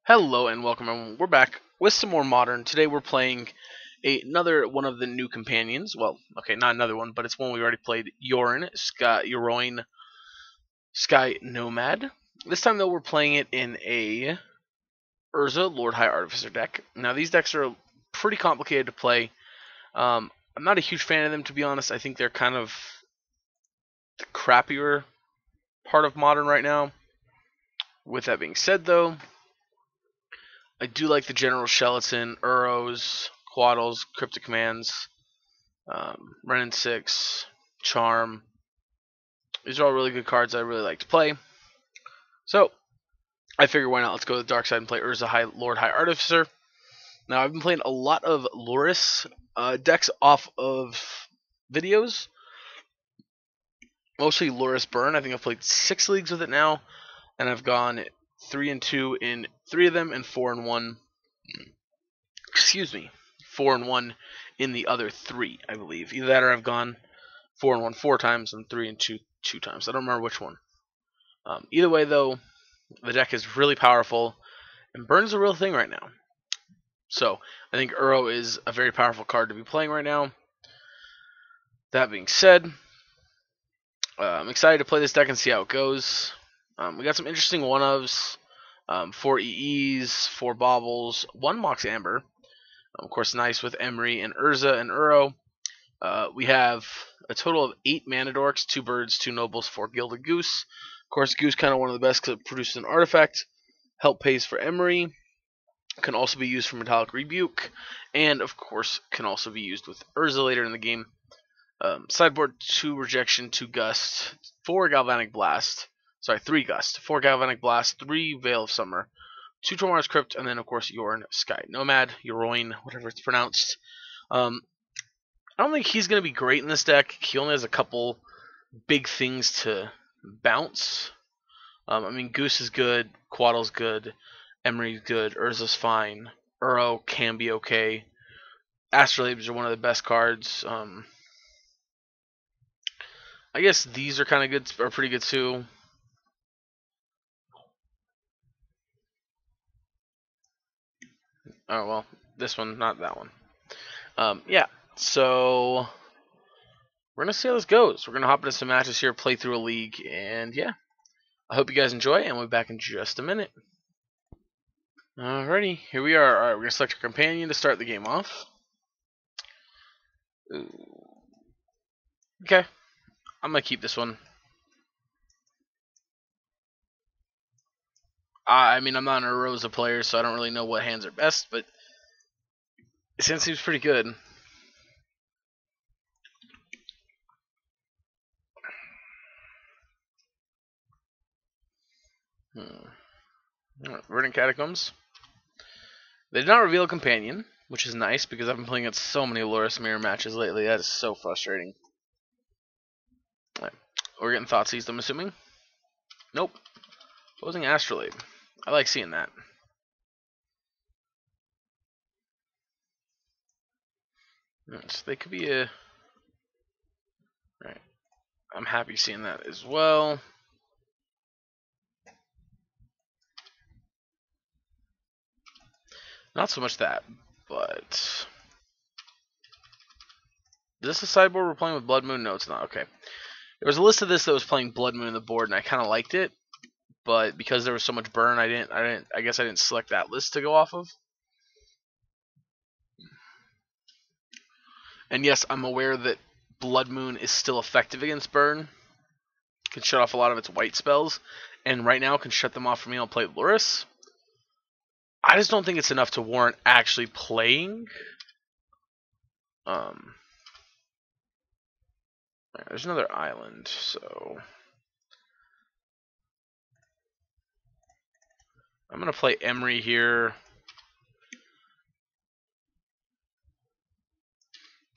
Hello and welcome everyone. We're back with some more modern. Today we're playing another one of the new companions. Well, okay, not another one, but it's one we already played. Yorion Sky Nomad. This time though we're playing it in a Urza Lord High Artificer deck. Now these decks are pretty complicated to play. I'm not a huge fan of them, to be honest. I think they're kind of the crappier part of modern right now. With that being said though, I do like the General Skeleton, Uros, Quaddles, Cryptic Commands, Renin 6, Charm. These are all really good cards I really like to play. So, I figure why not? Let's go to the dark side and play Urza Lord High Artificer. Now, I've been playing a lot of Loris decks off of videos. Mostly Loris Burn. I think I've played 6 leagues with it now. And I've gone 3-2 in 3 of them and 4-1. Excuse me, 4-1 in the other 3, I believe. Either that or I've gone 4-1 4 times and 3-2 2 times. I don't remember which one. Either way, though, the deck is really powerful, and Burn's a real thing right now. So I think Uro is a very powerful card to be playing right now. That being said, I'm excited to play this deck and see how it goes. We got some interesting one-ofs. 4 EEs, 4 Baubles, 1 Mox Amber. Of course, nice with Emery and Urza and Uro. We have a total of 8 Mana Dorks, 2 Birds, 2 Nobles, 4 Gilded Goose. Of course, Goose kind of one of the best because it produces an artifact. Help pays for Emery. Can also be used for Metallic Rebuke. And, of course, can also be used with Urza later in the game. Sideboard 2 Rejection, 2 Gust, 4 Galvanic Blast. Sorry, 3 Gust, 4 Galvanic Blast, 3 Veil of Summer, 2 Tormar's Crypt, and then, of course, Yorion Sky Nomad, Yorion, whatever it's pronounced. I don't think he's going to be great in this deck. He only has a couple big things to bounce. I mean, Goose is good, Quaddle's good, Emery's good, Urza's fine, Uro can be okay. Astrolabes are one of the best cards. I guess these are kind of good, are pretty good too. Oh, well, this one, not that one. Yeah, so we're going to see how this goes. We're going to hop into some matches here, play through a league, and yeah. I hope you guys enjoy, and we'll be back in just a minute. Alrighty, here we are. Alright, we're going to select our companion to start the game off. Ooh. Okay, I'm going to keep this one. I mean, I'm not an Uroza player, so I don't really know what hands are best, but this hand seems pretty good. Verdant Catacombs. They did not reveal a companion, which is nice because I've been playing at so many Loris Mirror matches lately. That is so frustrating. Right. We're getting Thoughtseize, I'm assuming. Nope. Opposing Astrolabe. I like seeing that. So they could be a... Right. I'm happy seeing that as well. Not so much that, but... Is this a sideboard we're playing with Blood Moon? No, it's not. Okay. There was a list of this that was playing Blood Moon on the board, and I kind of liked it, but because there was so much burn, I guess I didn't select that list to go off of. And yes, I'm aware that Blood Moon is still effective against burn. Can shut off a lot of its white spells, and right now can shut them off for me on play Loris. I just don't think it's enough to warrant actually playing. There's another island, so I'm gonna play Emery here.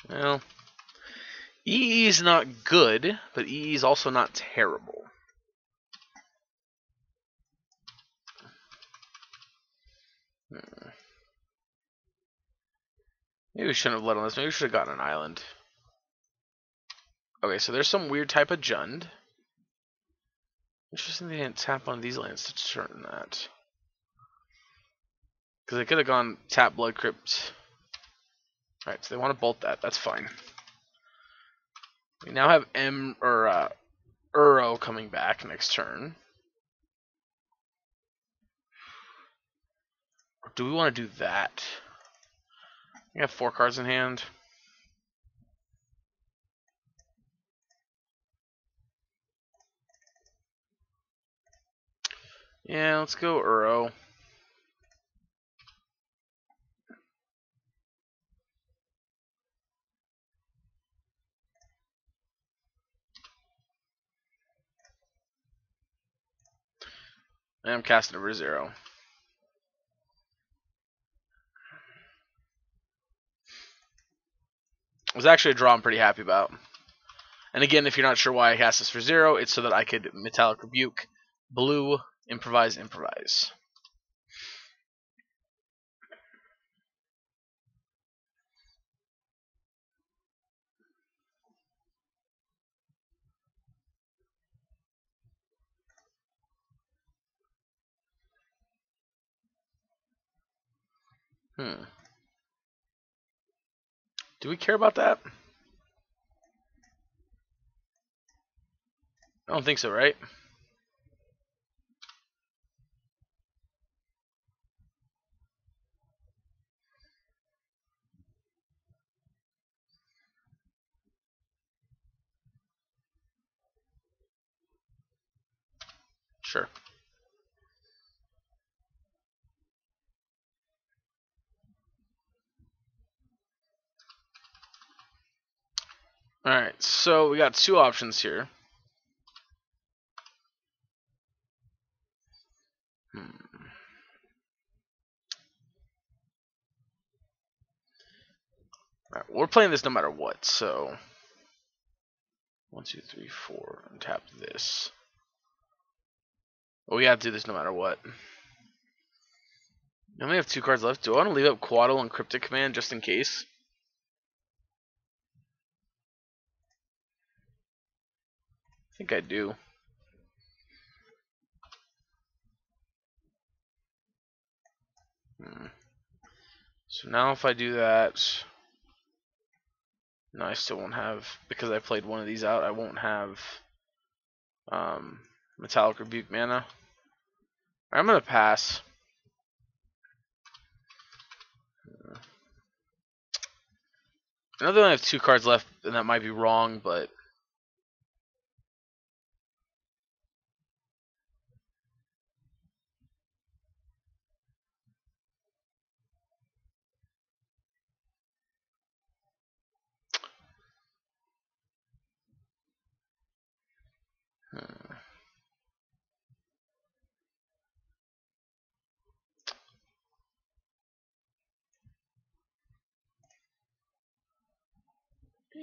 Well, EE is not good, but EE is also not terrible. Maybe we shouldn't have led on this. Maybe we should have gotten an island. Okay, so there's some weird type of Jund. Interesting they didn't tap on these lands to turn that. Because they could have gone tap Blood Crypt. Alright, so they want to bolt that. That's fine. We now have Uro coming back next turn. Or do we want to do that? We have 4 cards in hand. Yeah, let's go Uro. And I'm casting over 0. It was actually a draw I'm pretty happy about. And again, if you're not sure why I cast this for 0, it's so that I could Metallic Rebuke, blue, improvise, improvise. Do we care about that? I don't think so, right? Sure. Alright, so we got 2 options here. Alright, we're playing this no matter what, so 1, 2, 3, 4, and tap this. Well, we have to do this no matter what. I only have 2 cards left. Do I want to leave up Quaddle and Cryptic Command just in case? I think I do. So now if I do that, no, I still won't have, because I played one of these out, I won't have Metallic Rebuke mana. I'm going to pass. I know they only have 2 cards left, and that might be wrong, but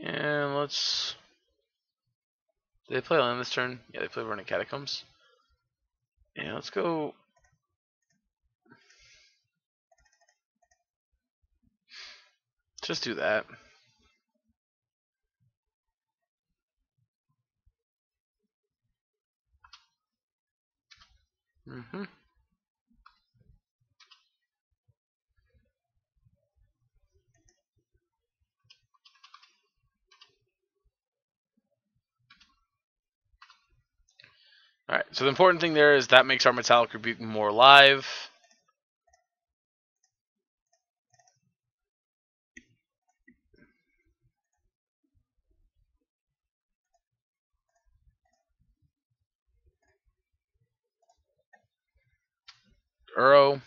and let's. Did they play land this turn? Yeah, they play Burning Catacombs. Yeah, let's go. Just do that. Alright, so the important thing there is that makes our Metallic Rebuke more alive. Uro.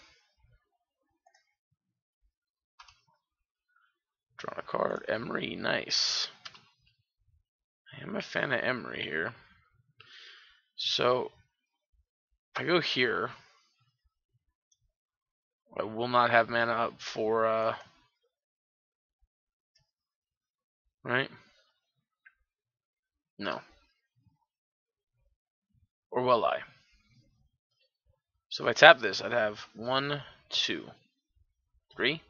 Drawn a card. Emery, nice. I am a fan of Emery here. So, if I go here, I will not have mana up for, right? No. Or will I? So if I tap this, I'd have 1, 2, 3.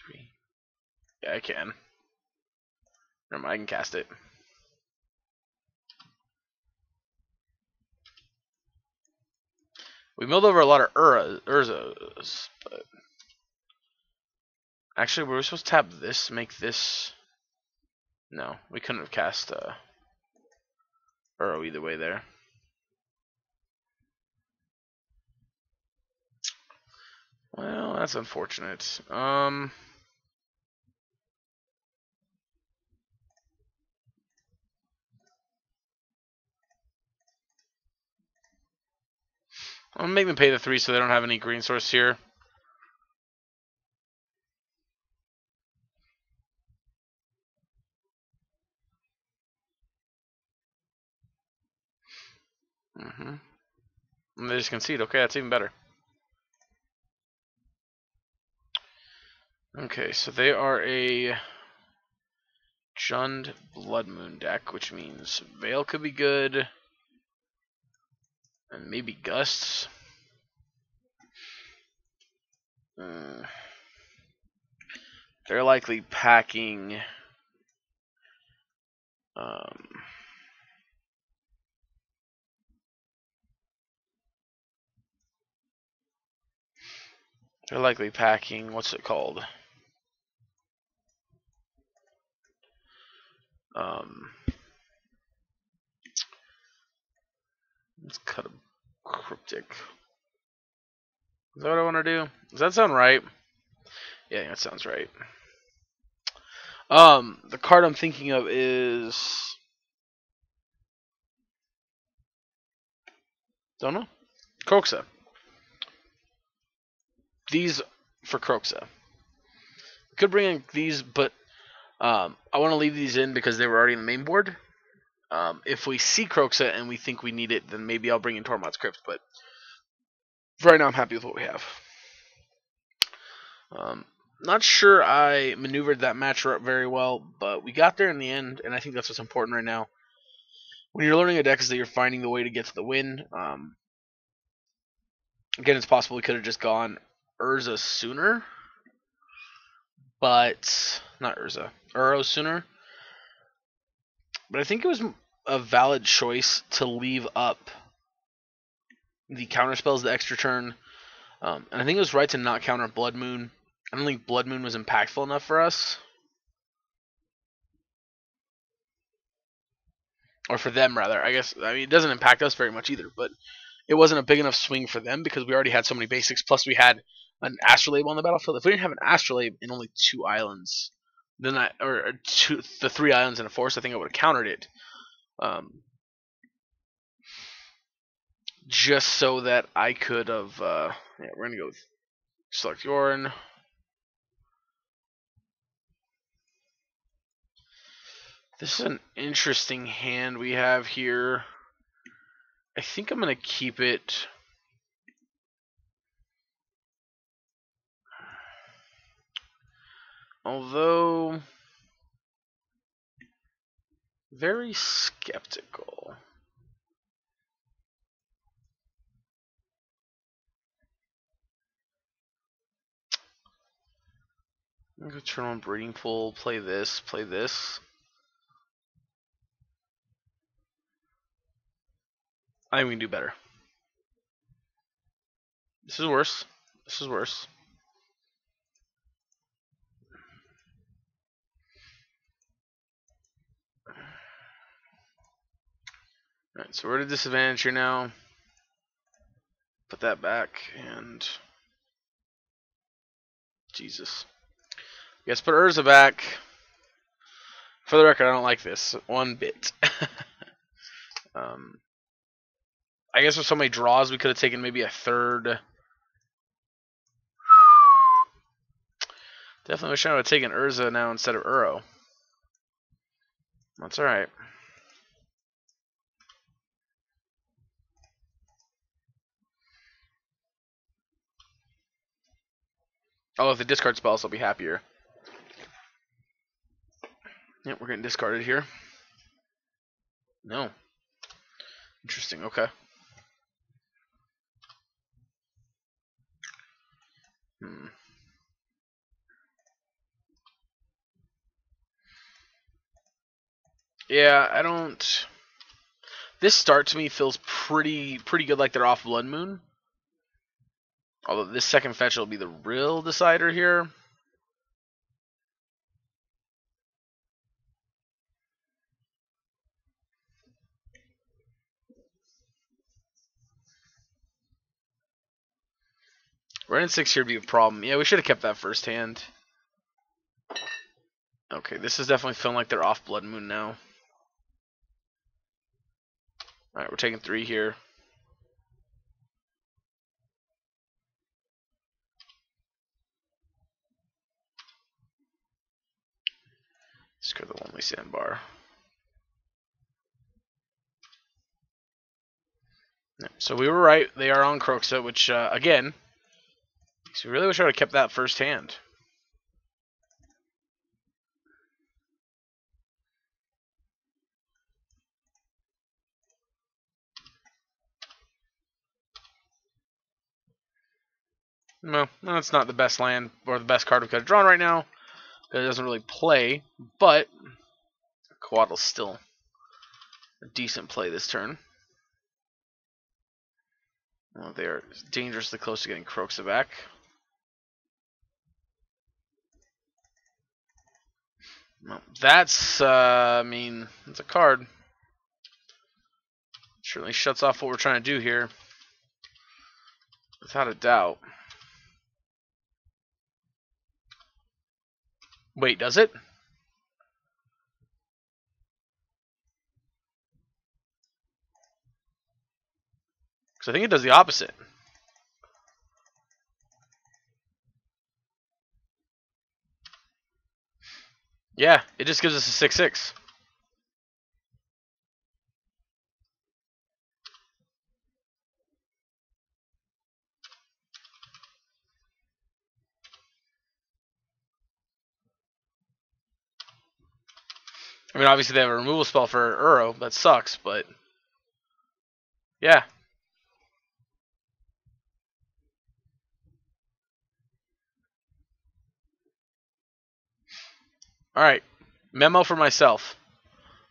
3. Yeah, I can. Never mind, I can cast it. We milled over a lot of Urzas, but actually, were we supposed to tap this, make this? No, we couldn't have cast Uro either way there. Well, that's unfortunate. I'm gonna make them pay the 3 so they don't have any green source here. And they just concede. Okay, that's even better. Okay, so they are a Jund Blood Moon deck, which means Veil could be good, and maybe Gusts. They're likely packing. They're likely packing. What's it called? Let's cut a cryptic. Is that what I want to do? Does that sound right? Yeah, that sounds right. The card I'm thinking of is... Don't know. Kroxa. These for Kroxa. Could bring in these, but I want to leave these in because they were already in the main board. If we see Kroxa and we think we need it, then maybe I'll bring in Tormod's Crypt, but for right now I'm happy with what we have. Not sure I maneuvered that match very well, but we got there in the end, and I think that's what's important right now. When you're learning a deck is that you're finding the way to get to the win. Again, it's possible we could have just gone Urza sooner, but not Urza, Uro sooner. But I think it was a valid choice to leave up the counter spells the extra turn, and I think it was right to not counter Blood Moon. I don't think Blood Moon was impactful enough for us. Or for them, rather. I guess, I mean, it doesn't impact us very much either, but it wasn't a big enough swing for them because we already had so many basics, plus we had an Astrolabe on the battlefield. If we didn't have an Astrolabe and only 2 islands, then the 3 islands and a forest, I think I would have countered it. Just so that I could have, yeah, we're going to go with select Yorion. This is an interesting hand we have here. I think I'm going to keep it. Although, very skeptical. I'm going to turn on Breeding Pool, play this, play this. I think we can do better. This is worse. This is worse. Alright, so we're at a disadvantage here now. Put that back, and... Jesus. Yes, put Urza back. For the record, I don't like this one bit. I guess with so many draws, we could have taken maybe a third. Definitely wish I would have taken Urza now instead of Uro. That's alright. Oh, if they discard spells, I'll be happier. Yep, we're getting discarded here. No. Interesting, okay. Yeah, I don't... This start to me feels pretty good like they're off Blood Moon. Although this second fetch will be the real decider here. Right in 6 here would be a problem. Yeah, we should have kept that first hand. Okay, this is definitely feeling like they're off Blood Moon now. Alright, we're taking 3 here. Discard the Lonely Sandbar. So we were right. They are on Kroxa, which, again, so we really wish I would have kept that first hand. No, that's not the best land or the best card we could have drawn right now. It doesn't really play, but Quaddle's still a decent play this turn. Well, they are dangerously close to getting Kroxa back. Well, that's, I mean, it's a card. Certainly shuts off what we're trying to do here. Without a doubt. Wait, does it? Because I think it does the opposite. Yeah, it just gives us a 6/6. I mean, obviously they have a removal spell for Uro. That sucks, but yeah. Alright. Memo for myself.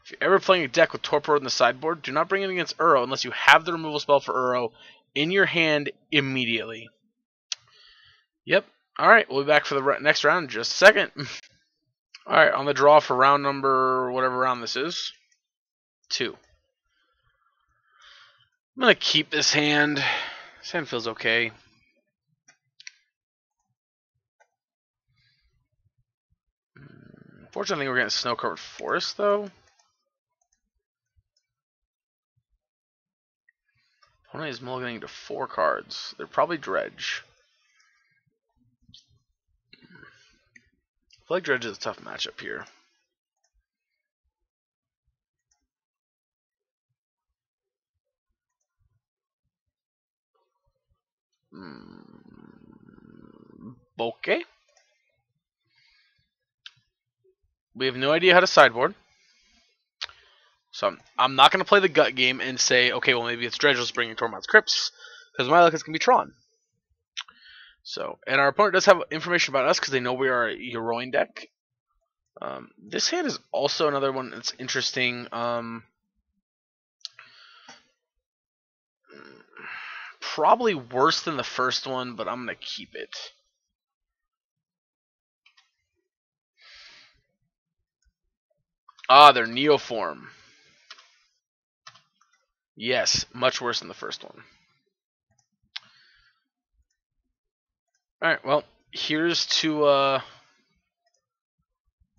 If you're ever playing a deck with Torpor in the sideboard, do not bring it against Uro unless you have the removal spell for Uro in your hand immediately. Yep. Alright, we'll be back for the next round in just a second. Alright, on the draw for round number, whatever round this is, 2. I'm going to keep this hand. This hand feels okay. Unfortunately, we're getting snow-covered forest, though. Opponent is mulliganing to 4 cards. They're probably Dredge. I feel like Dredge is a tough matchup here. Okay. We have no idea how to sideboard. So I'm not going to play the gut game and say, okay, well, maybe it's Dredge bringing Tormod's Crypts, because my luck is going to be Tron. So, and our opponent does have information about us because they know we are a Yorion deck. This hand is also another one that's interesting. Probably worse than the first one, but I'm going to keep it. Ah, they're Neoform. Yes, much worse than the first one. Alright, well, here's to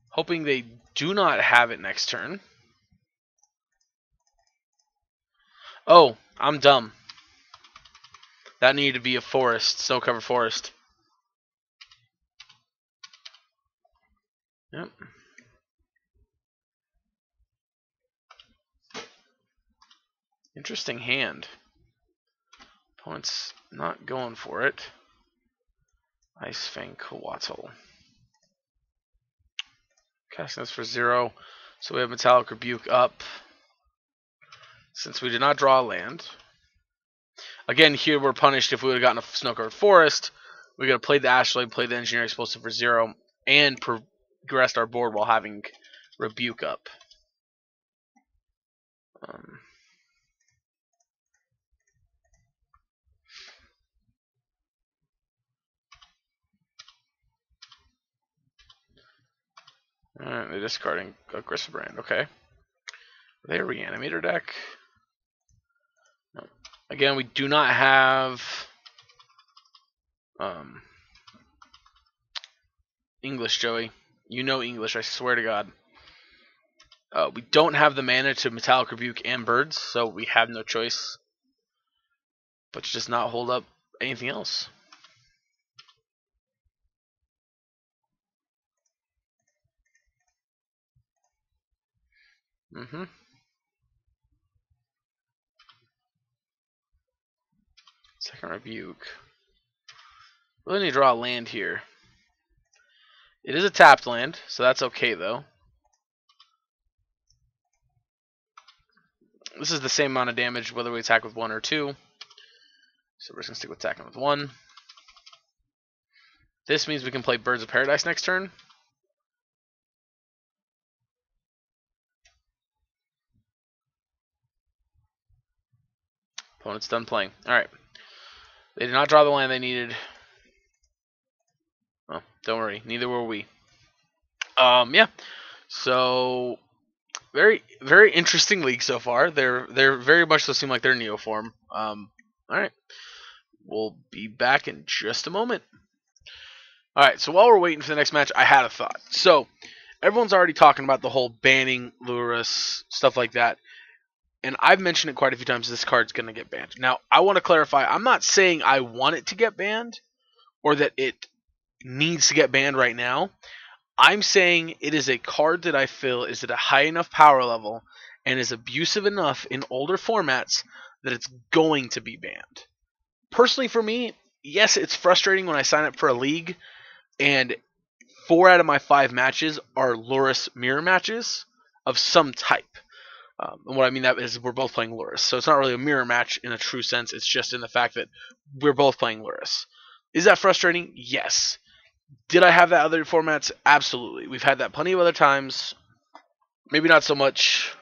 hoping they do not have it next turn. Oh, I'm dumb. That needed to be a forest, snow-covered forest. Yep. Interesting hand. Opponent's not going for it. Ice-Fang Coatl. Casting this for 0. So we have Metallic Rebuke up. Since we did not draw a land. Again, here we're punished if we would have gotten a snow-covered forest. We could have played the Ashblade, played the Engineering Explosive for 0, and progressed our board while having Rebuke up. Alright, they're discarding Aggressive Brand. Okay. Are they a Reanimator deck? No. Again, we do not have English, Joey. You know English, I swear to God. We don't have the mana to Metallic Rebuke and Birds, so we have no choice but to just not hold up anything else. Second Rebuke. Really need to draw a land here. It is a tapped land, so that's okay though. This is the same amount of damage whether we attack with 1 or 2. So we're just going to stick with attacking with 1. This means we can play Birds of Paradise next turn. Opponent's done playing. Alright. They did not draw the land they needed. Well, don't worry. Neither were we. Yeah. So very, very interesting league so far. They're very much so seem like they're Neoform. Alright. We'll be back in just a moment. Alright, so while we're waiting for the next match, I had a thought. So, everyone's already talking about the whole banning Lurrus, stuff like that. And I've mentioned it quite a few times, this card's going to get banned. Now, I want to clarify, I'm not saying I want it to get banned, or that it needs to get banned right now. I'm saying it is a card that I feel is at a high enough power level, and is abusive enough in older formats, that it's going to be banned. Personally for me, yes, it's frustrating when I sign up for a league, and 4 out of my 5 matches are Lurrus mirror matches of some type. And what I mean that is we're both playing Lurrus. So it's not really a mirror match in a true sense. It's just in the fact that we're both playing Lurrus. Is that frustrating? Yes. Did I have that other formats? Absolutely. We've had that plenty of other times. Maybe not so much.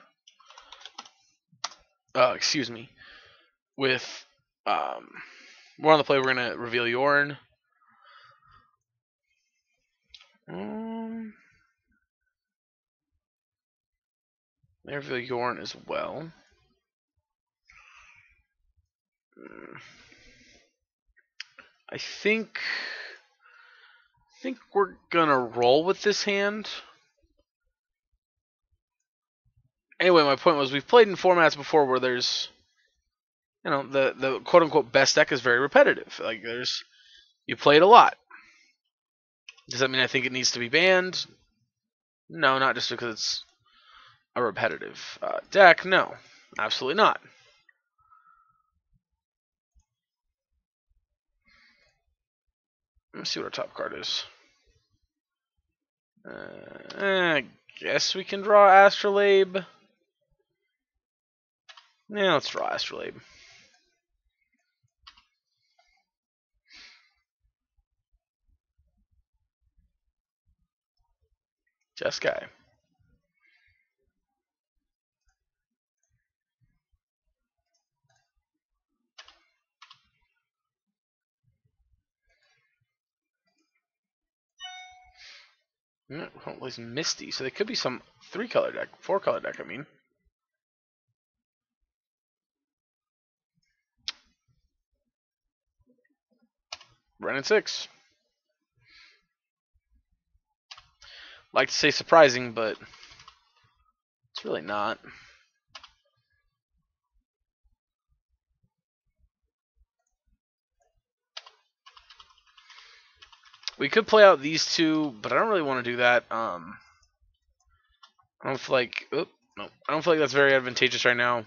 Excuse me. With more on the play, we're going to reveal Yorion. They reveal Yorion as well. I think we're gonna roll with this hand. Anyway, my point was we've played in formats before where there's, you know, the quote unquote best deck is very repetitive. Like you play it a lot. Does that mean I think it needs to be banned? No, not just because it's a repetitive deck. No, absolutely not. Let's see what our top card is. I guess we can draw Astrolabe. Yeah, let's draw Astrolabe. Just guy. Well, it's Misty, so they could be some 3-color deck, 4-color deck, I mean. Ren at 6. Like to say surprising, but it's really not. We could play out these two, but I don't really want to do that. I don't feel like. No, I don't feel like that's very advantageous right now.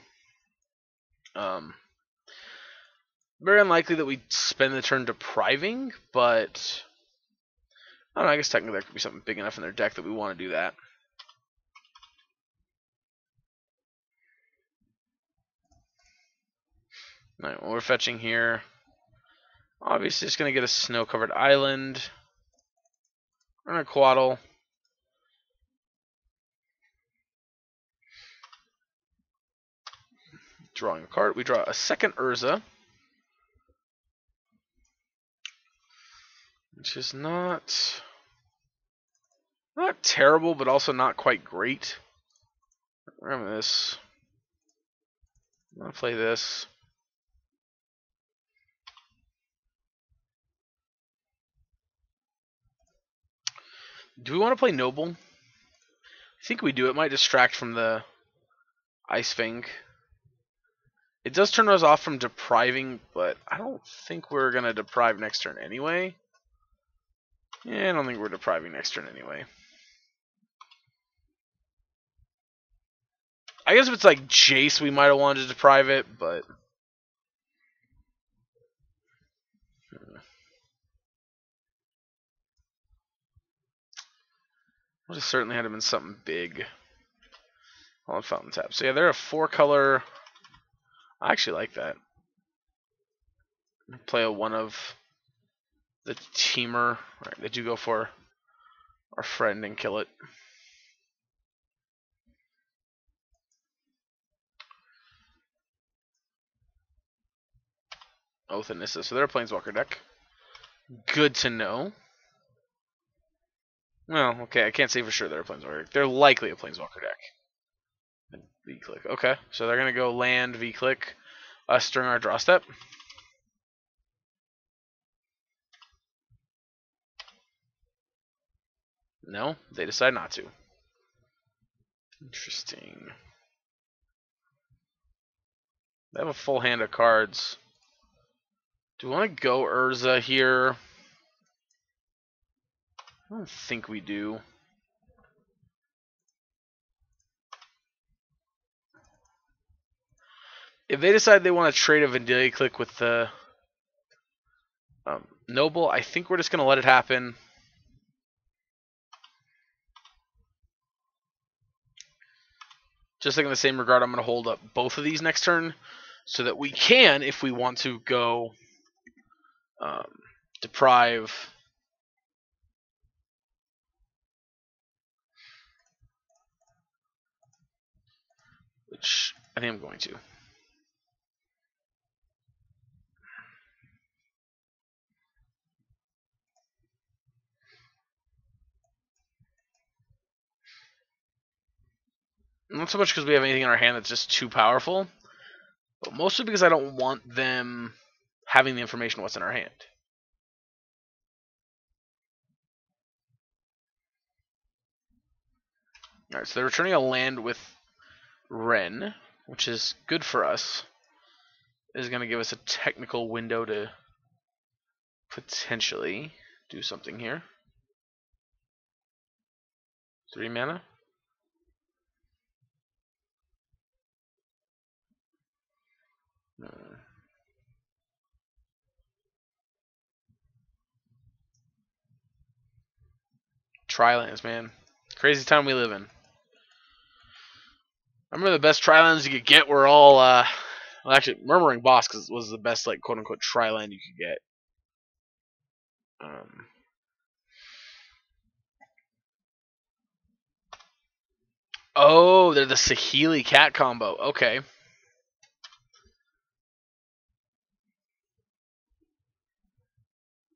Very unlikely that we spend the turn depriving, but I don't know. I guess technically there could be something big enough in their deck that we want to do that. Alright, well, we're fetching here. Obviously, just going to get a snow-covered island. And a Quaddle. Drawing a card. We draw a second Urza. Which is not Not terrible, but also not quite great. Remember this. I'm gonna play this. Do we want to play Noble? I think we do. It might distract from the Ice-Fang. It does turn us off from depriving, but I don't think we're going to deprive next turn anyway. Yeah, I don't think we're depriving next turn anyway. I guess if it's like Jace, we might have wanted to deprive it, but... Would have certainly had to been something big. On Fountain Tap. So yeah, they're a 4-color. I actually like that. Play a one of the teamer. Right, they do go for our friend and kill it. Oath and Nissa. So they're a Planeswalker deck. Good to know. Well, okay, I can't say for sure they're a Planeswalker deck. They're likely a Planeswalker deck. V-click. Okay, so they're going to go land, V-click, us during our draw step. No, they decide not to. Interesting. They have a full hand of cards. Do we want to go Urza here? I don't think we do. If they decide they want to trade a Vanilla click with the Noble, I think we're just going to let it happen. Just like in the same regard, I'm going to hold up both of these next turn so that we can, if we want to go deprive. Which I think I'm going to. Not so much because we have anything in our hand that's just too powerful, but mostly because I don't want them having the information of what's in our hand. Alright, so they're returning a land with Ren, which is good for us. It is going to give us a technical window to potentially do something here. 3 mana. Tri-lands, man. Crazy time we live in. I remember the best tri-lands you could get were all, well, actually, Murmuring Boss was the best, like, quote-unquote tri-land you could get. Oh, they're the Saheeli Cat combo. Okay.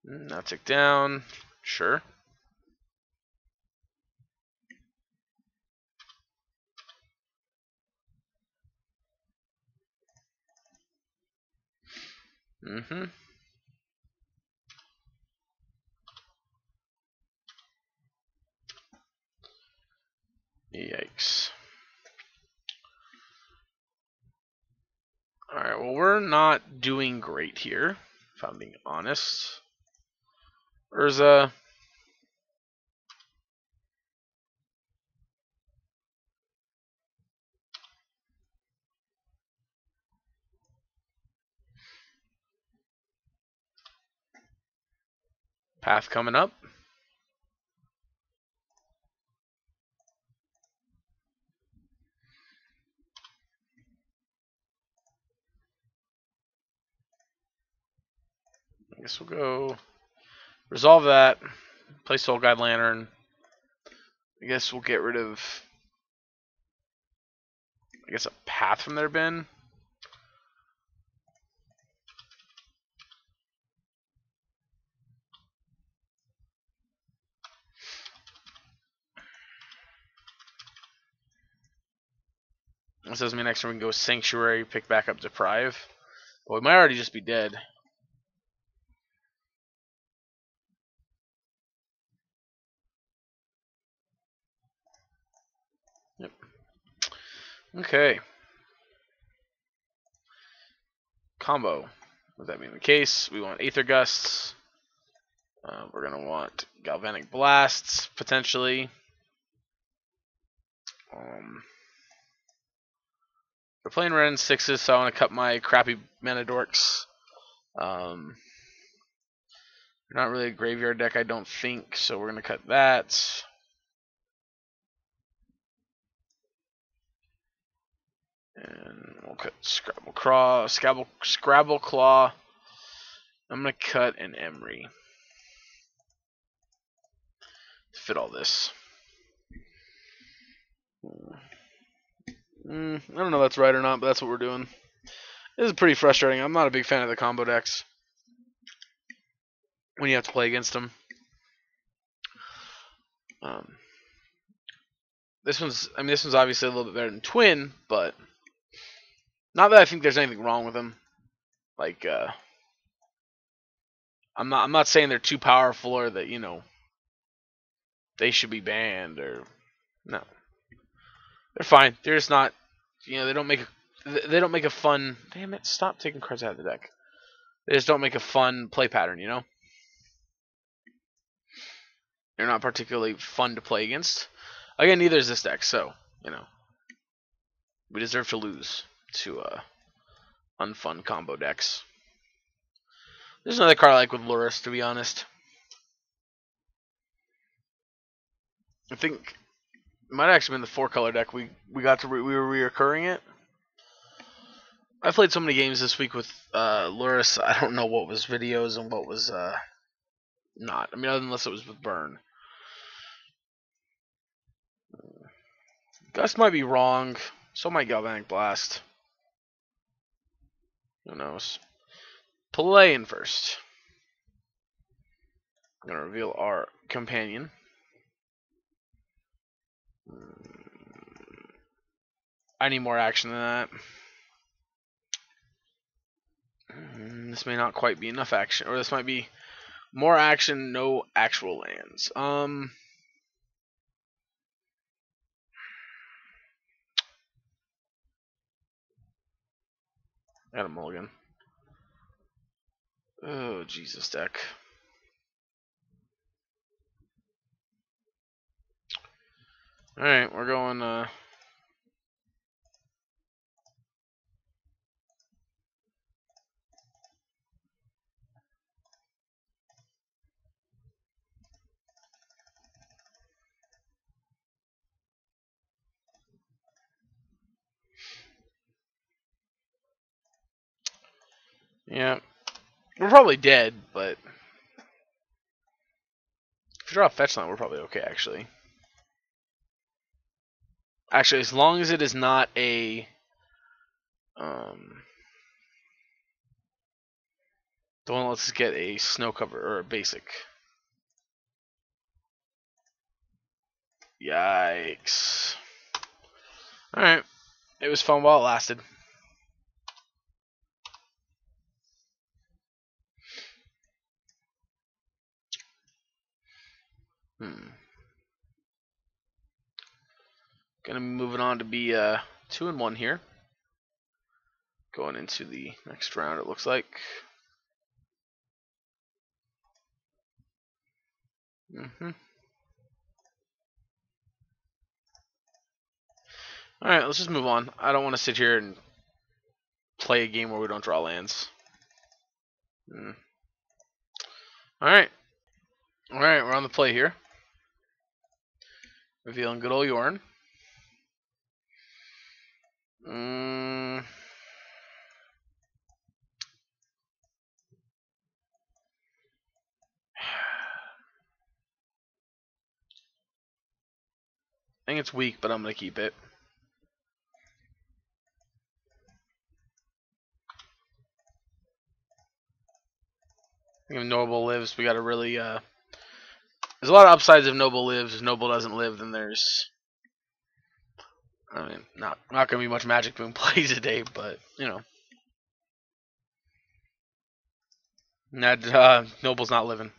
Now tick down. Sure. Mm-hmm. Yikes. Alright, well, we're not doing great here, if I'm being honest. Urza. Path coming up. I guess we'll go resolve that. Play Soul Guide Lantern. I guess we'll get rid of, I guess, a path from their bin. This doesn't mean next turn we can go Sanctuary, pick back up Deprive. But we might already just be dead. Yep. Okay. Combo. With that being the case, we want Aether Gusts. We're going to want Galvanic Blasts, potentially. We're playing red and 6s, so I want to cut my crappy mana dorks. Not really a graveyard deck, I don't think, so we're going to cut that. And we'll cut Scrabble Claw. I'm going to cut an Emery to fit all this. I don't know if that's right or not, but that's what we're doing. This is pretty frustrating. I'm not a big fan of the combo decks when you have to play against them. This one's obviously a little bit better than Twin, but not that I think there's anything wrong with them. Like, I'm not saying they're too powerful or that, you know, they should be banned or no. They're fine. They're just not, you know, they don't make a fun. Damn it! Stop taking cards out of the deck. They just don't make a fun play pattern, you know. They're not particularly fun to play against. Again, neither is this deck, so you know, we deserve to lose to unfun combo decks. There's another card I like with Luris, to be honest. I think it might have actually been the 4-color deck. We were reoccurring it. I played so many games this week with Luris. I don't know what was videos and what was not. I mean, unless it was with Burn. Gust might be wrong. So might Galvanic Blast. Who knows? Playing first. I'm going to reveal our companion. I need more action than that. This may not quite be enough action. Or this might be more action, no actual lands. Got a mulligan. Oh, Jesus, deck. Alright, we're going, yeah. We're probably dead, but if we draw a fetch line, we're probably okay, actually. Actually, as long as it is not a the one that lets us get a snow cover or a basic. Yikes. Alright. It was fun while it lasted. Gonna be moving on to be 2-1 here. Going into the next round, it looks like. Alright, let's just move on. I don't want to sit here and play a game where we don't draw lands. Alright. Alright, we're on the play here. Revealing good old Yorion. I think it's weak, but I'm going to keep it. I think if Noble lives, we got to really... there's a lot of upsides if Noble lives. If Noble doesn't live, then there's I mean, not gonna be much Magic Boom play today, but you know, that Noble's not living.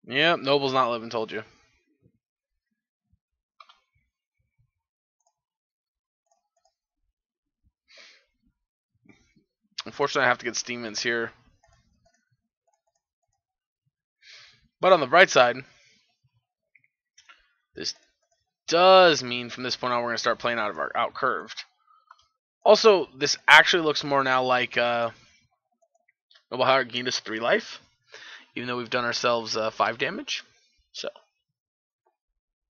Yep, Noble's not living. Told you. Unfortunately, I have to get Steamins here. But on the bright side, this does mean from this point on we're gonna start playing out of our out curved. Also, this actually looks more now like Noble Hierogynus 3 life, even though we've done ourselves 5 damage. So,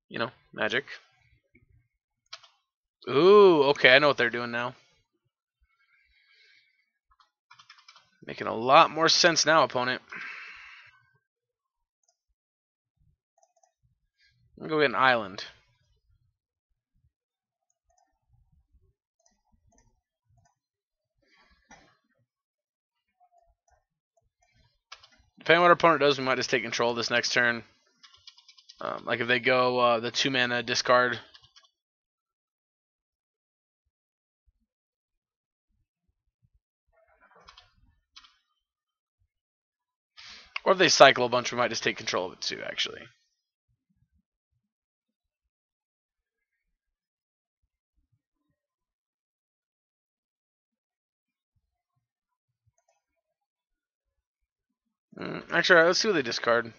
you know, magic. Ooh, okay, I know what they're doing now. Making a lot more sense now, opponent. I'm gonna go get an island. Depending on what our opponent does, we might just take control this next turn. Like if they go the 2-mana discard. Or if they cycle a bunch, we might just take control of it too, actually. Actually, let's see what they discard.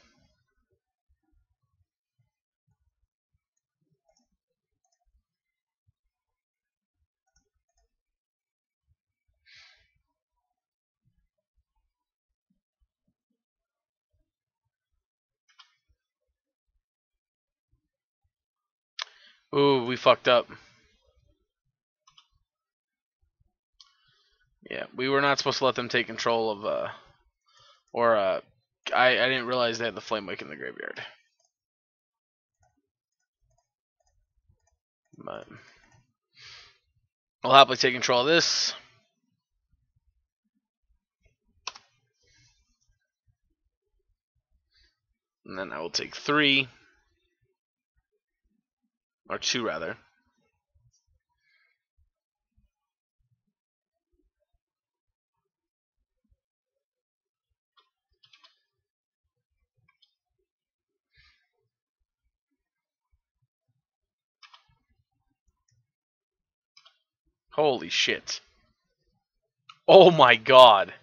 Ooh, we fucked up. Yeah, we were not supposed to let them take control of, I didn't realize they had the Flame Wake in the graveyard. But I'll happily take control of this. And then I will take 3. Or 2, rather. Holy shit. Oh my god.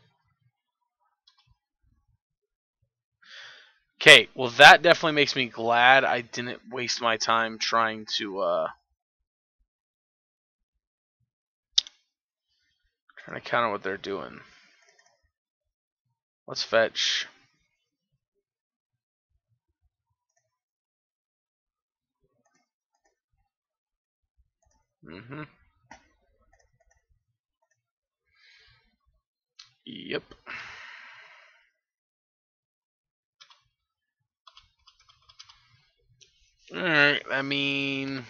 Okay, well that definitely makes me glad I didn't waste my time trying to counter what they're doing. Let's fetch. Yep. Alright, I mean...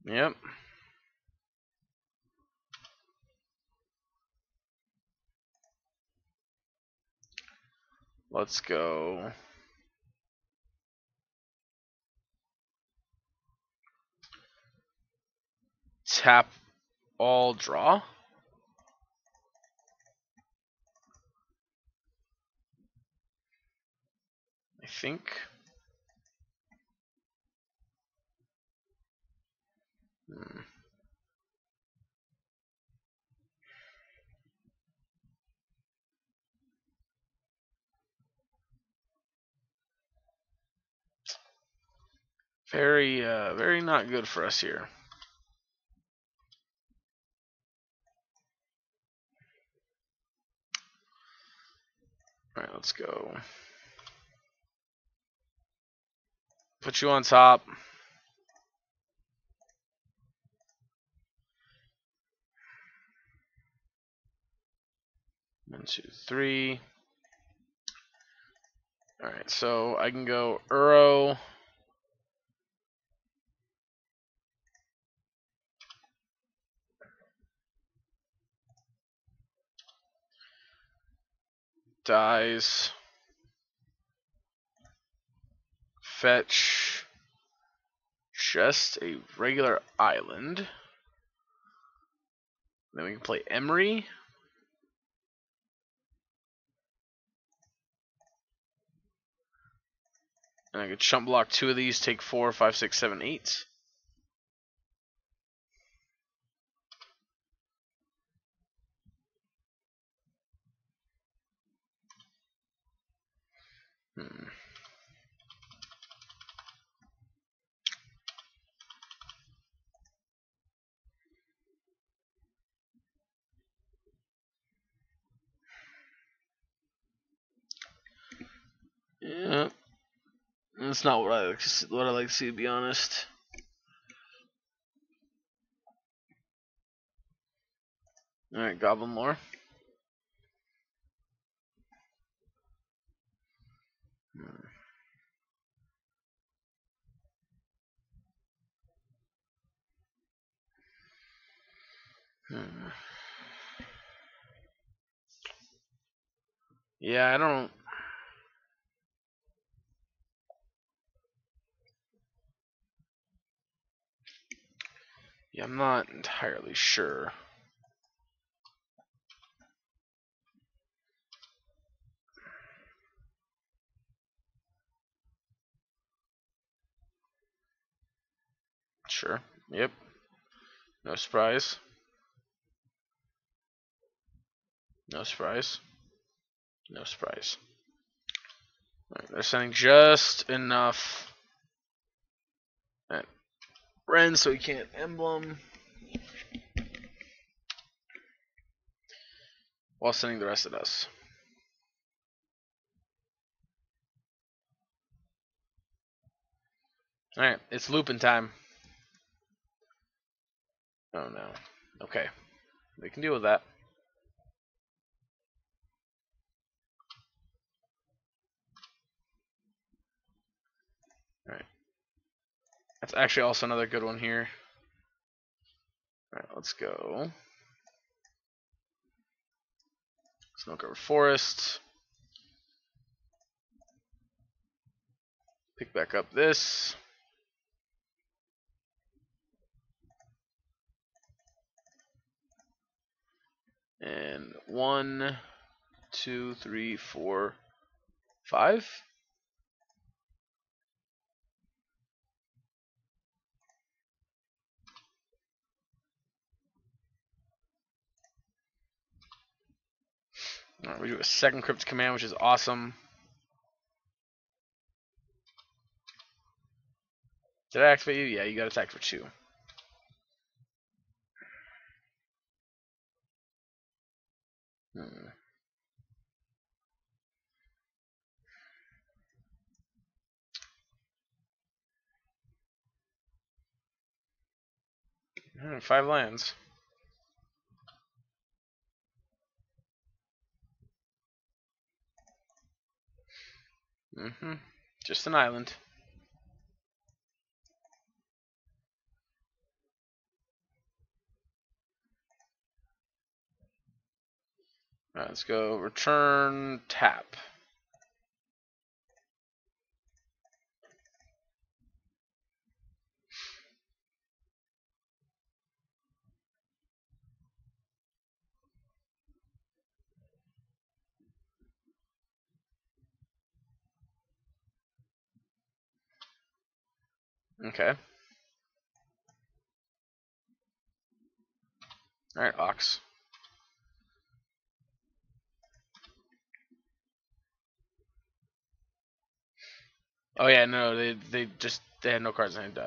Yep. Let's go. Tap all draw. I think. Very not good for us here. Alright, let's go. Put you on top. One, two, three. Alright, so I can go Uro. dies. Fetch just a regular island. Then we can play Emery. And I could chump block 2 of these, take 4, 5, 6, 7, 8. Yeah, that's not what I like to see, to be honest. All right, Goblin Lore. Yeah, I don't. Yeah, I'm not entirely sure. Sure. Yep. No surprise. No surprise. No surprise. Right, they're sending just enough at Ren so he can't emblem, while sending the rest of us. Alright, it's looping time. Oh no. Okay. We can deal with that. Alright. That's actually also another good one here. Alright, let's go. Smoke over Forest. Pick back up this. And 1, 2, 3, 4, 5. Alright, we do a second crypt command, which is awesome. Did I activate you? Yeah, you got attacked for 2. Hmm. Alright, 5 lands. Just an island. Alright, let's go return tap. Okay. Alright, Ox. Oh yeah, no, they had no cards in hand.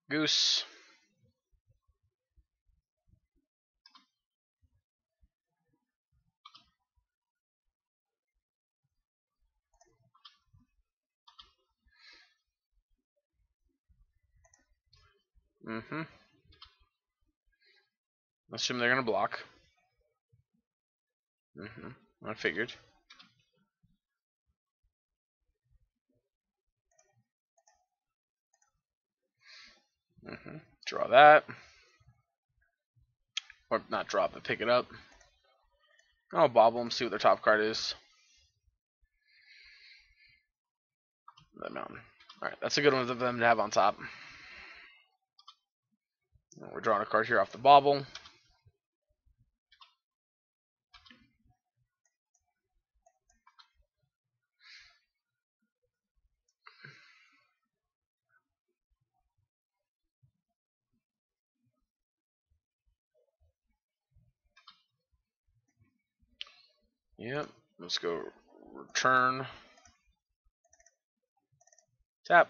Goose. Assume they're gonna block. I figured. Draw that. Or not drop it, pick it up. I'll bobble them, see what their top card is. That mountain. Alright, that's a good one for them to have on top. We're drawing a card here off the bobble. Yep, let's go return. Tap.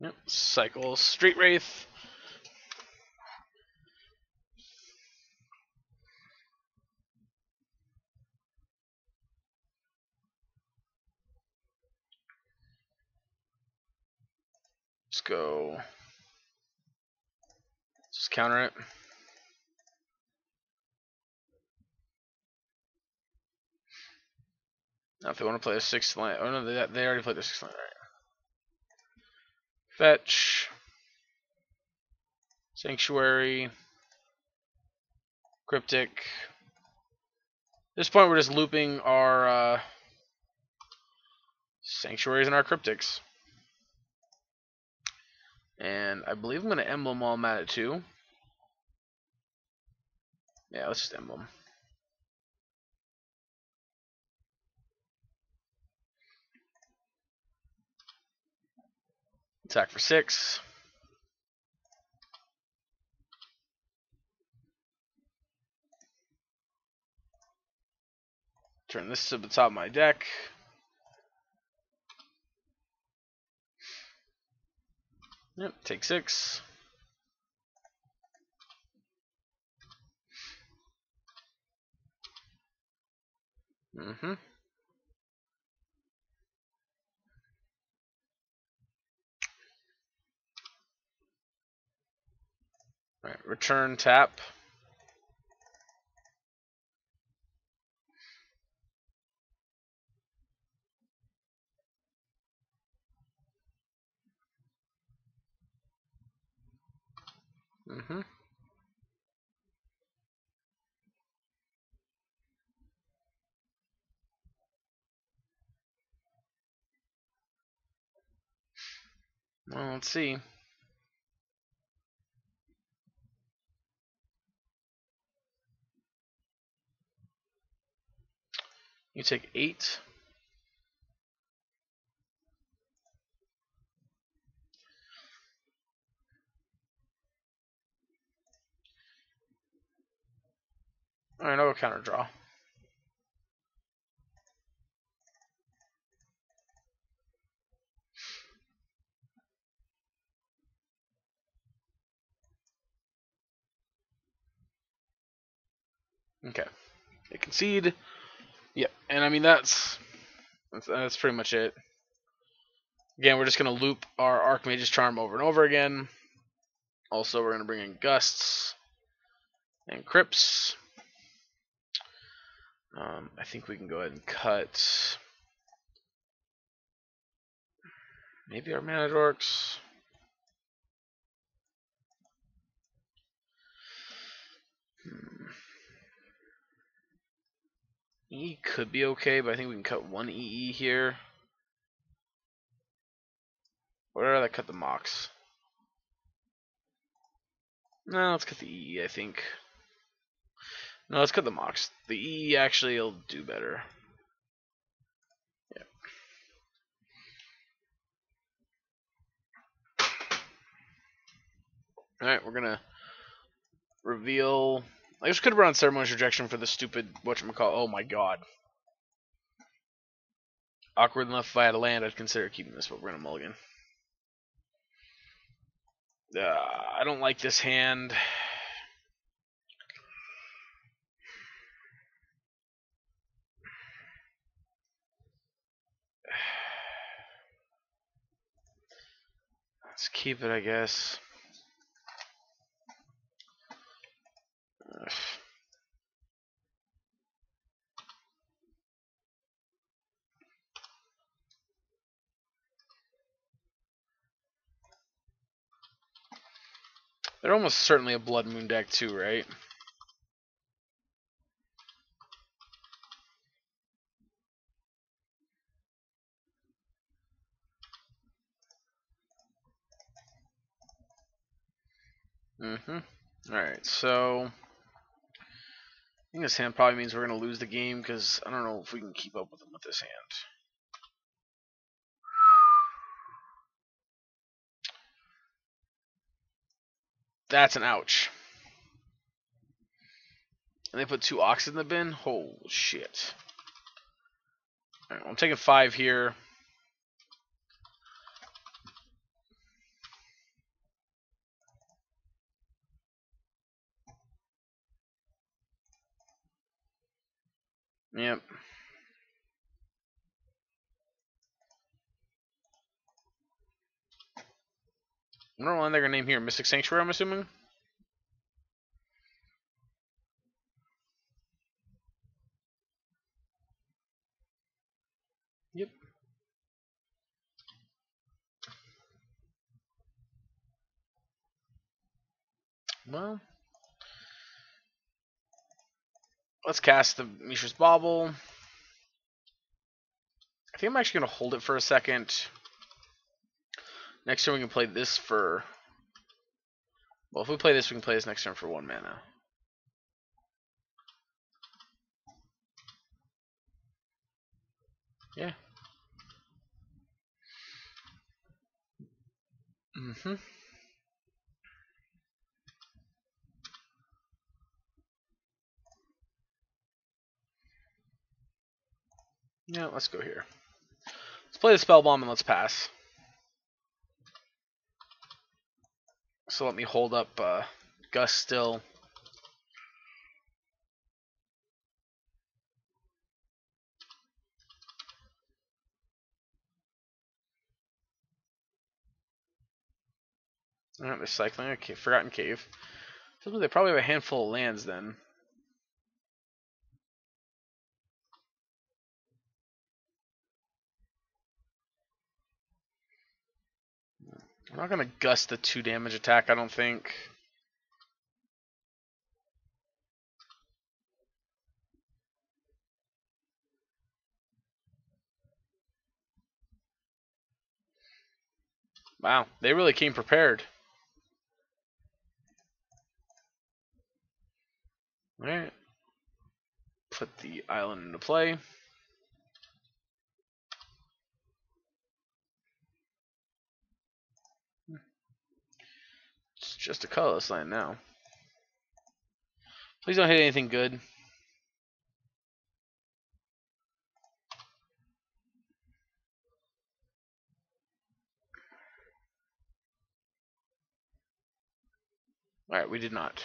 Yep, cycle Street Wraith. Let's go. Just counter it. Now if they want to play a 6th land, oh no, they already played the 6th land, right? Fetch. Sanctuary. Cryptic. At this point we're just looping our Sanctuaries and our Cryptics. And I believe I'm going to emblem while I'm at it too. Yeah, let's just emblem. Attack for 6. Turn this to the top of my deck. Yep, take 6. Alright, return, tap. Well, let's see. You take 8. Alright, I'll go counter draw. Okay. They concede. Yep, and I mean that's pretty much it. Again, we're just gonna loop our Archmage's Charm over and over again. Also, we're gonna bring in Gusts and Crypts. I think we can go ahead and cut maybe our Mana Dorks. E could be okay, but I think we can cut 1 EE here. Or would I cut the Mox? No, let's cut the EE, I think. No, let's cut the Mox. The EE actually will do better. Yeah. Alright, we're gonna reveal. I just could have run Ceremonious Rejection for the stupid whatchamacallit. Oh my god. Awkward enough if I had a land, I'd consider keeping this, but we're gonna mulligan. I don't like this hand. Let's keep it, I guess. They're almost certainly a Blood Moon deck too, right? Alright, so I think this hand probably means we're going to lose the game because I don't know if we can keep up with them with this hand. That's an ouch. And they put 2 Ox in the bin? Holy shit. Alright, well, I'm taking 5 here. Yep. I don't know what they're going to name here. Mystic Sanctuary, I'm assuming? Yep. Well, let's cast the Mishra's Bauble. I think I'm actually going to hold it for a second. Next turn we can play this for... Well, if we play this, we can play this next turn for 1 mana. Yeah. Yeah, let's go here. Let's play the Spell Bomb and let's pass. So let me hold up Gus still. Alright, recycling. Okay, Forgotten Cave. So they probably have a handful of lands then. I'm not going to gust the 2 damage attack, I don't think. Wow, they really came prepared. Alright. Put the island into play. It's just a colorless land now. Please don't hit anything good. Alright, we did not.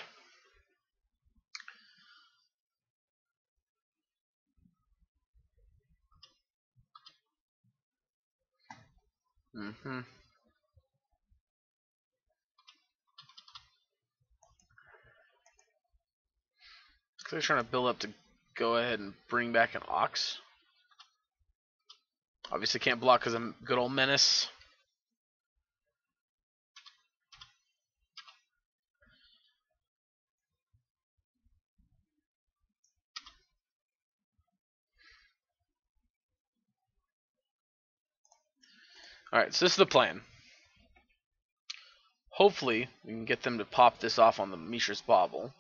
They're trying to build up to go ahead and bring back an Ox. Obviously can't block because I'm good old Menace. Alright, so this is the plan. Hopefully, we can get them to pop this off on the Mishra's Bauble.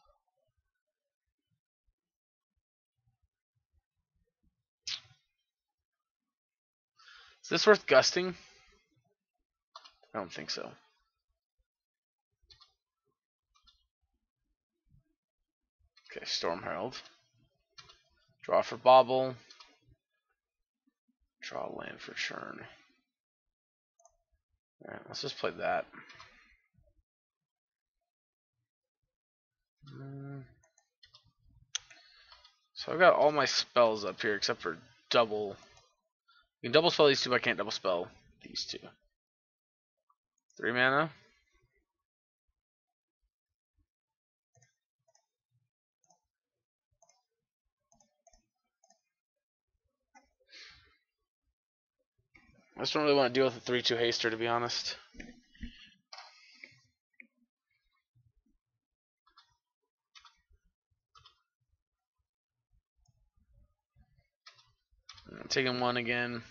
Is this worth gusting? I don't think so. Okay, Storm Herald. Draw for Bauble. Draw land for Churn. Alright, let's just play that. So I've got all my spells up here except for double. You can double spell these 2, but I can't double spell these 2. 3 mana. I just don't really want to deal with a 3/2 haster, to be honest. Taking one again.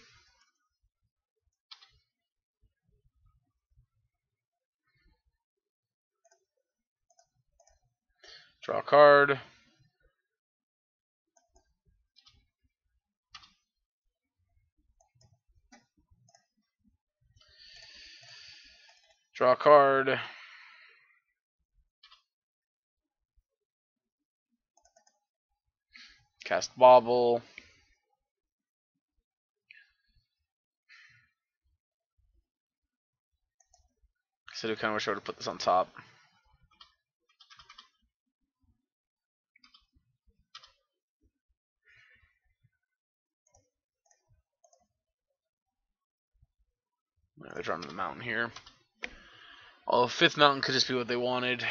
Draw a card. Draw a card. Cast Bobble. So I kind of wish I would have put this on top. They're drawing the mountain here. Although fifth mountain could just be what they wanted.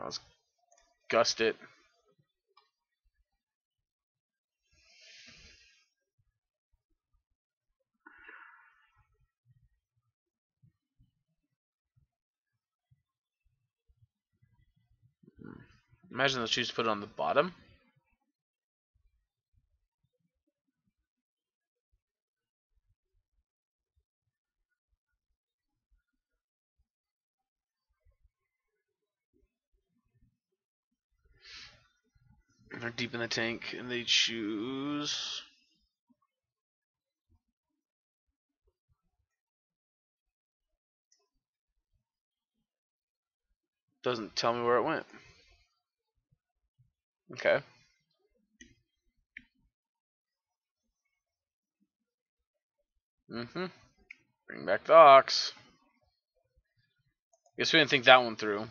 Let's gust it. Imagine they'll choose to put it on the bottom. They're deep in the tank, and they choose. Doesn't tell me where it went. Okay. Bring back the Ox. Guess we didn't think that one through.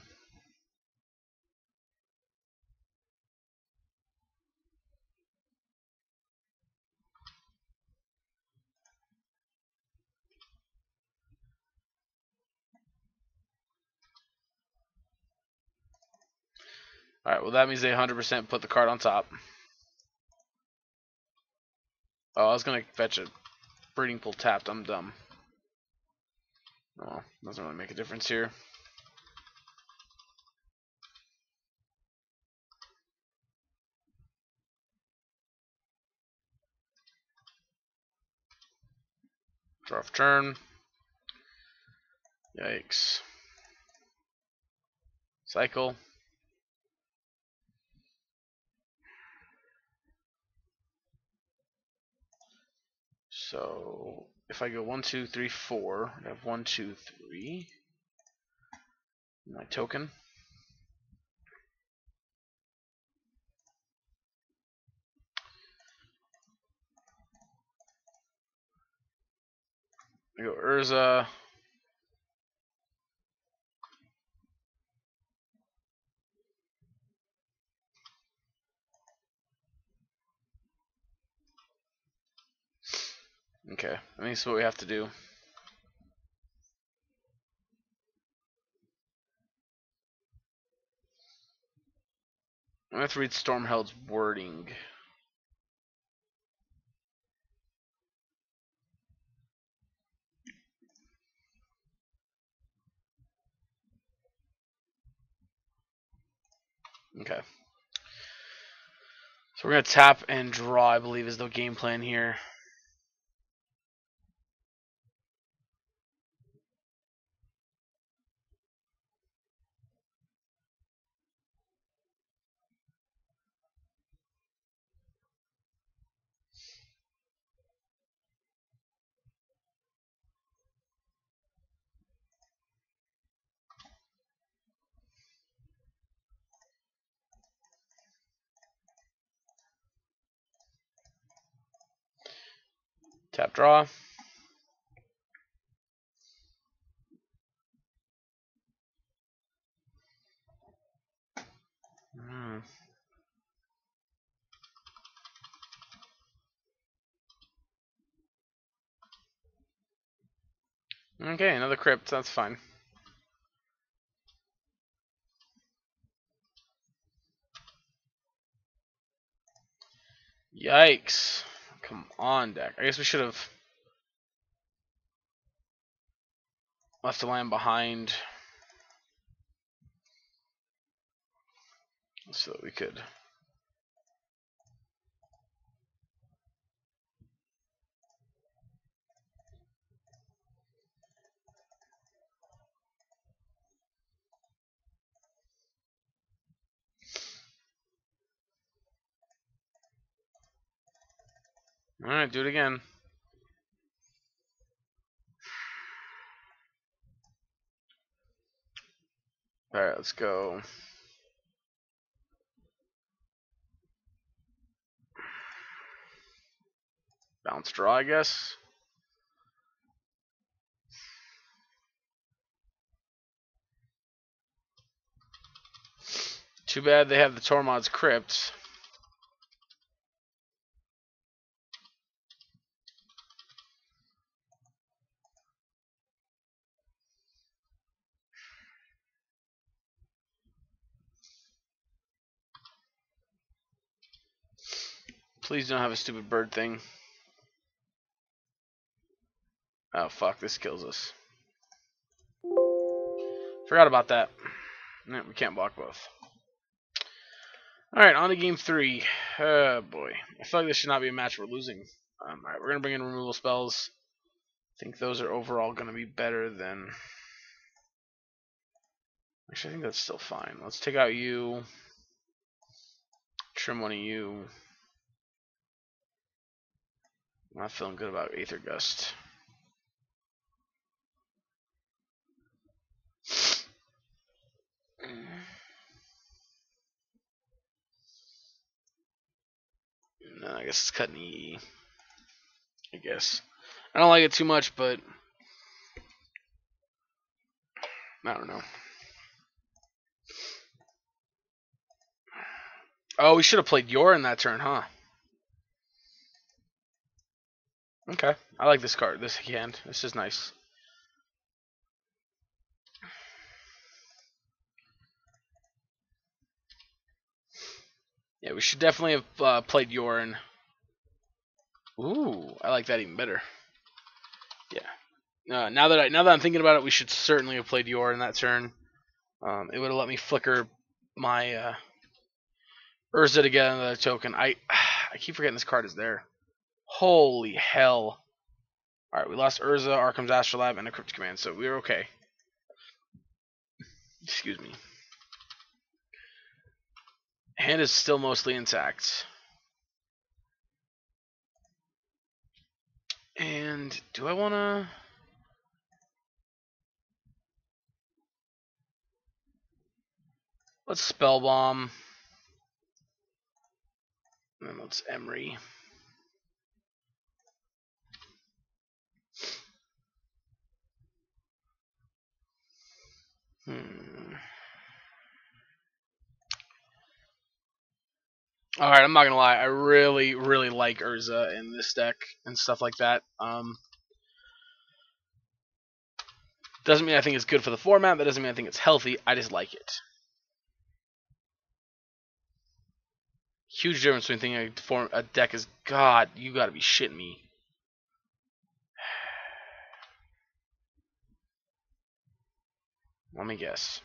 Alright, well that means they 100% put the card on top. Oh, I was gonna fetch a breeding pool tapped. I'm dumb. Oh, doesn't really make a difference here. Draw off turn. Yikes. Cycle. So if I go 1, 2, 3, 4, I have 1, 2, 3. My token. I go Urza. Okay, I think that's what we have to do. I'm gonna have to read Stormheld's wording. Okay. So we're gonna tap and draw, I believe, is the game plan here. Tap draw. Okay, another crypt. That's fine. Yikes. Come on, deck. I guess we should have left the land behind so that we could. Alright, do it again. Alright, let's go. Bounce draw, I guess. Too bad they have the Tormod's Crypt. Please don't have a stupid bird thing. Oh fuck, this kills us. Forgot about that. No, we can't block both. Alright, on to game 3. Oh boy. I feel like this should not be a match we're losing. Alright, we're going to bring in removal spells. I think those are overall going to be better than... Actually, I think that's still fine. Let's take out you. Trim one of you. I'm not feeling good about Aether Gust. No, I guess it's cutting E. I guess. I don't like it too much, but I don't know. Oh, we should have played Yorion that turn, huh? Okay. I like this card, this hand. This is nice. Yeah, we should definitely have played Yorion. Ooh, I like that even better. Yeah. Now that I'm thinking about it, we should certainly have played Yorion that turn. It would have let me flicker my Urza to get another token. I keep forgetting this card is there. Holy hell! All right, we lost Urza, Arkham's Astrolabe, and a Crypt Command, so we're okay. Excuse me. Hand is still mostly intact. And do I want to... Let's Spell Bomb. And then let's Emery. Alright, I'm not gonna lie. I really, really like Urza in this deck and stuff like that. Doesn't mean I think it's good for the format. That doesn't mean I think it's healthy. I just like it. Huge difference between thinking a deck is... God, you gotta be shitting me. Let me guess.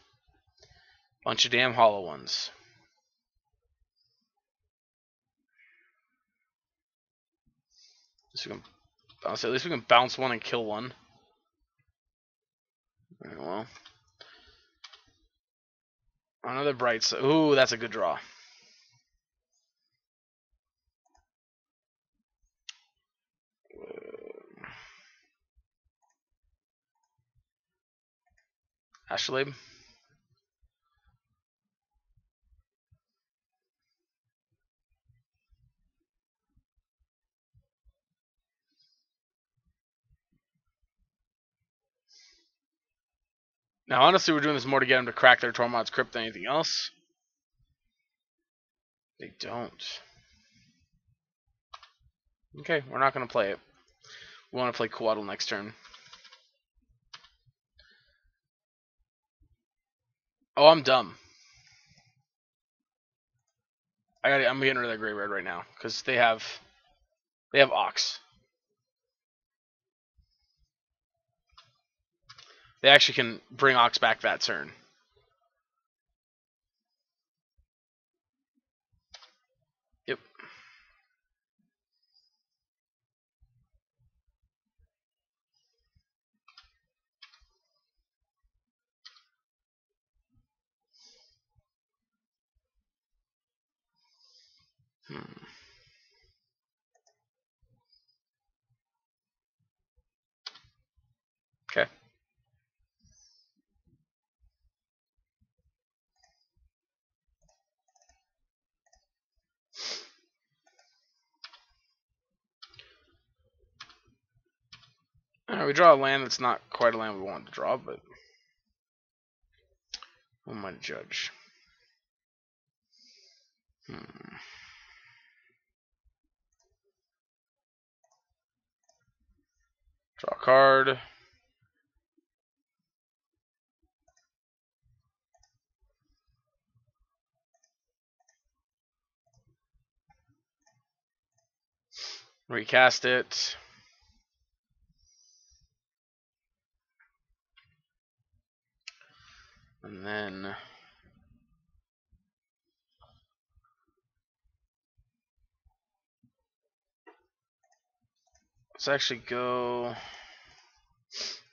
Bunch of damn hollow ones. At least we can bounce one and kill one. Alright, well. Another bright side. Ooh, that's a good draw. Astrolabe. Now, honestly, we're doing this more to get them to crack their Tormod's Crypt than anything else. They don't. Okay, we're not going to play it. We want to play Coatl next turn. Oh, I'm dumb. I'm getting rid of that graveyard right now because they have Ox. They actually can bring Ox back that turn. Yep. Okay. We draw a land that's not quite a land we wanted to draw, but who am I to judge? Draw a card. Recast it. And then let's actually go.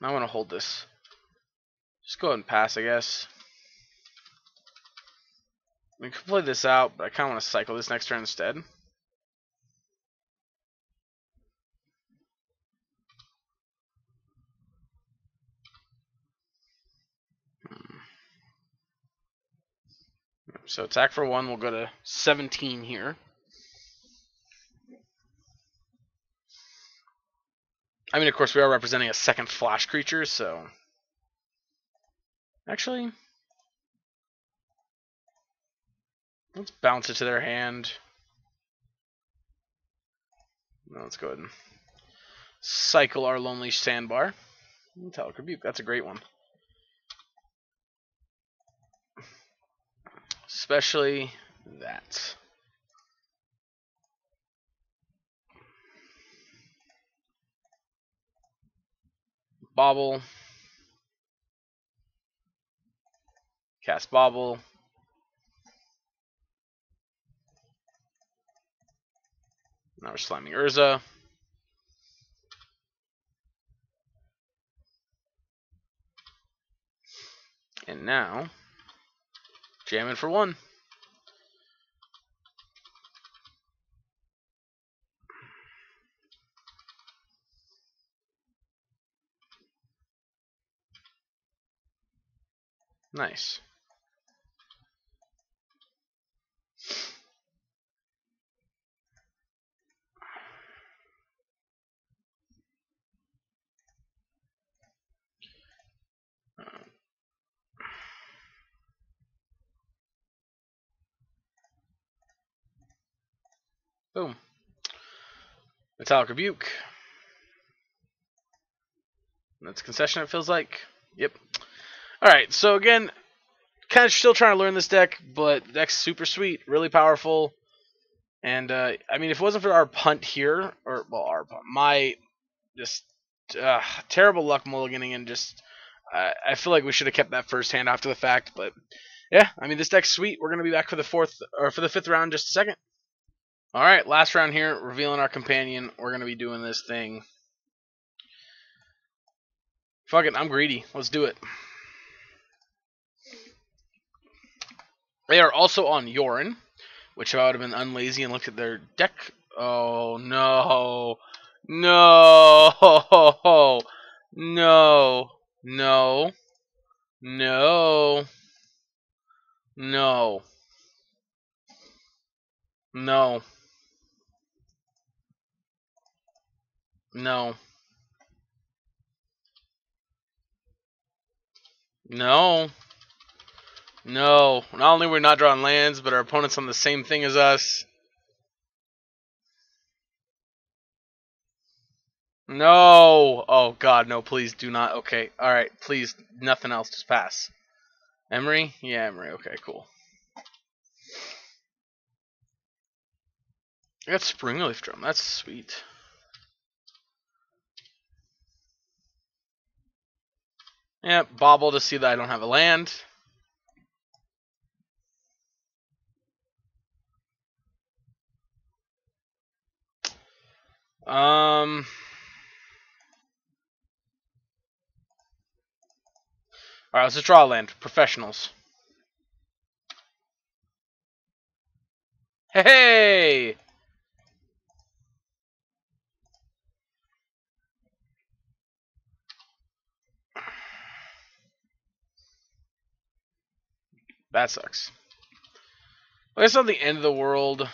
I want to hold this. Just go ahead and pass, I guess. We could play this out, but I kind of want to cycle this next turn instead. So attack for 1, we'll go to 17 here. I mean, of course, we are representing a second flash creature, so... Actually... Let's bounce it to their hand. No, let's go ahead and cycle our Lonely Sandbar. Metallic Rebuke, that's a great one. Especially that. Bobble. Cast Bobble. Now we're slamming Urza. And now, jamming for 1. Nice. Boom. Metallic Rebuke. That's a concession, it feels like. Yep. Alright, so again, kind of still trying to learn this deck, but the deck's super sweet, really powerful. And, I mean, if it wasn't for our punt here, or, well, our punt, my just terrible luck mulliganing and just, I feel like we should have kept that first hand after the fact, but yeah, I mean, this deck's sweet. We're going to be back for the fifth round in just a second. Alright, last round here, revealing our companion. We're going to be doing this thing. Fuck it, I'm greedy. Let's do it. They are also on Yorion, which if I would have been unlazy and looked at their deck. Oh, no. No. No. No. No. No. No. No. No. No. Not only are we not drawing lands, but our opponent's on the same thing as us. No. Oh, God, no. Please do not. Okay. Alright. Please. Nothing else. Just pass. Emery? Yeah, Emery. Okay, cool. I got Springleaf Drum. That's sweet. Yeah, bobble to see that I don't have a land. Alright, let's just draw a land. Professionals. Hey! That sucks. Well, it's not the end of the world.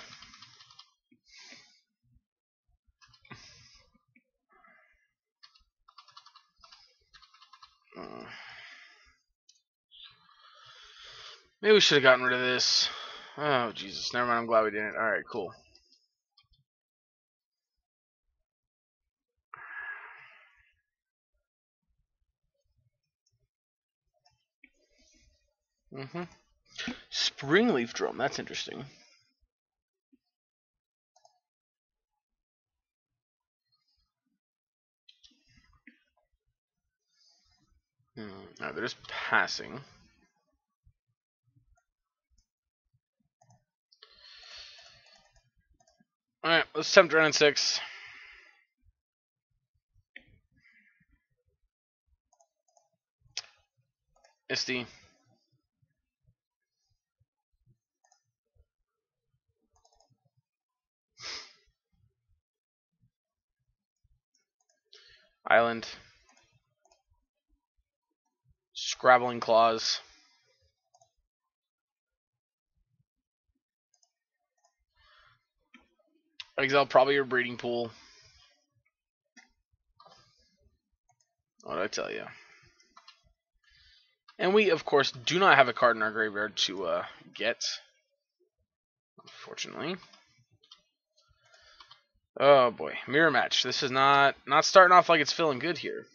Maybe we should have gotten rid of this. Oh, Jesus. Never mind. I'm glad we didn't. Alright, cool. Springleaf Drum. That's interesting. Alright, they're just passing. Alright, let's attempt round 6. SD. Island. Scrabbling Claws. Exile probably your breeding pool. What did I tell you? And we, of course, do not have a card in our graveyard to get. Unfortunately. Oh boy, mirror match. This is not starting off like it's feeling good here.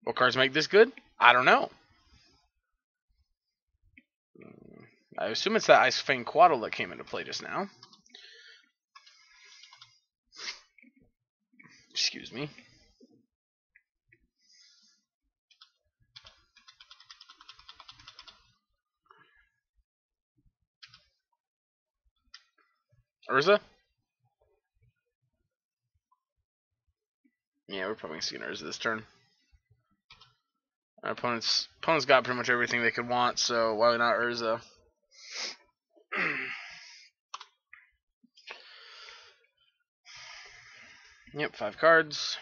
What cards make this good? I don't know. I assume it's that Ice-Fang Quaddle that came into play just now. Excuse me. Urza? Yeah, we're probably seeing Urza this turn. Our opponent's got pretty much everything they could want, so why not Urza? Yep, 5 cards.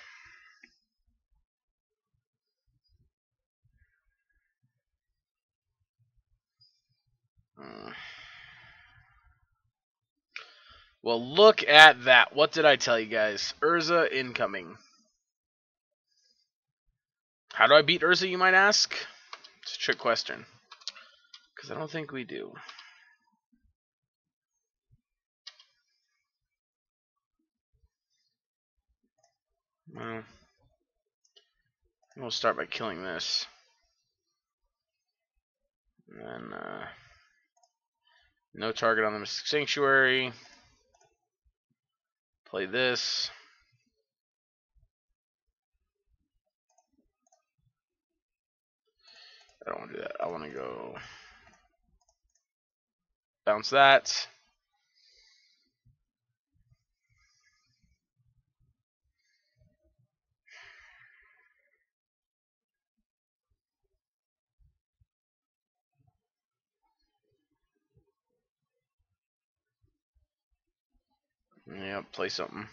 Well, look at that. What did I tell you guys? Urza incoming. How do I beat Urza, you might ask? It's a trick question. Because I don't think we do. Well, we'll start by killing this. And then, no target on the Mystic Sanctuary. Play this. I don't want to do that. I want to go bounce that. Yep, play something.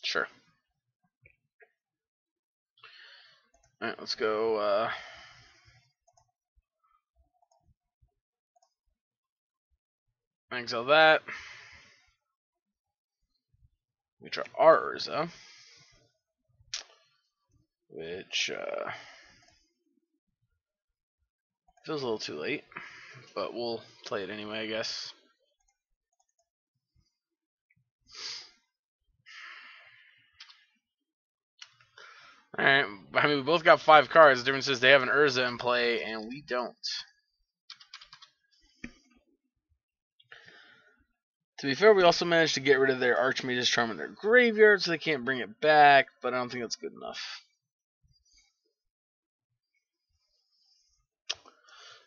Sure. Alright, let's go, exile that. We draw our Urza, which, feels a little too late, but we'll play it anyway, I guess. Alright, I mean, we both got 5 cards. The difference is they have an Urza in play, and we don't. To be fair, we also managed to get rid of their Archmage's Charm in their graveyard, so they can't bring it back, but I don't think that's good enough.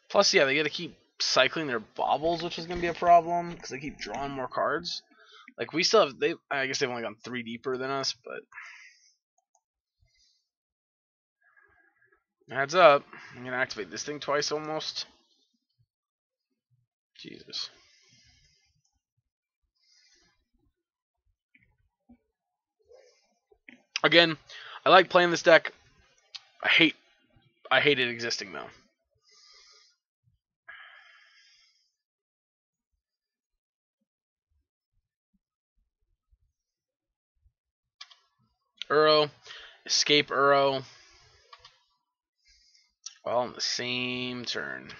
Plus, yeah, they got to keep cycling their baubles, which is going to be a problem, because they keep drawing more cards. Like, we still have, I guess they've only gone 3 deeper than us, but... Heads up. I'm going to activate this thing twice, almost. Jesus. Again, I like playing this deck. I hate it existing, though. Uro. Escape Uro. All on the same turn.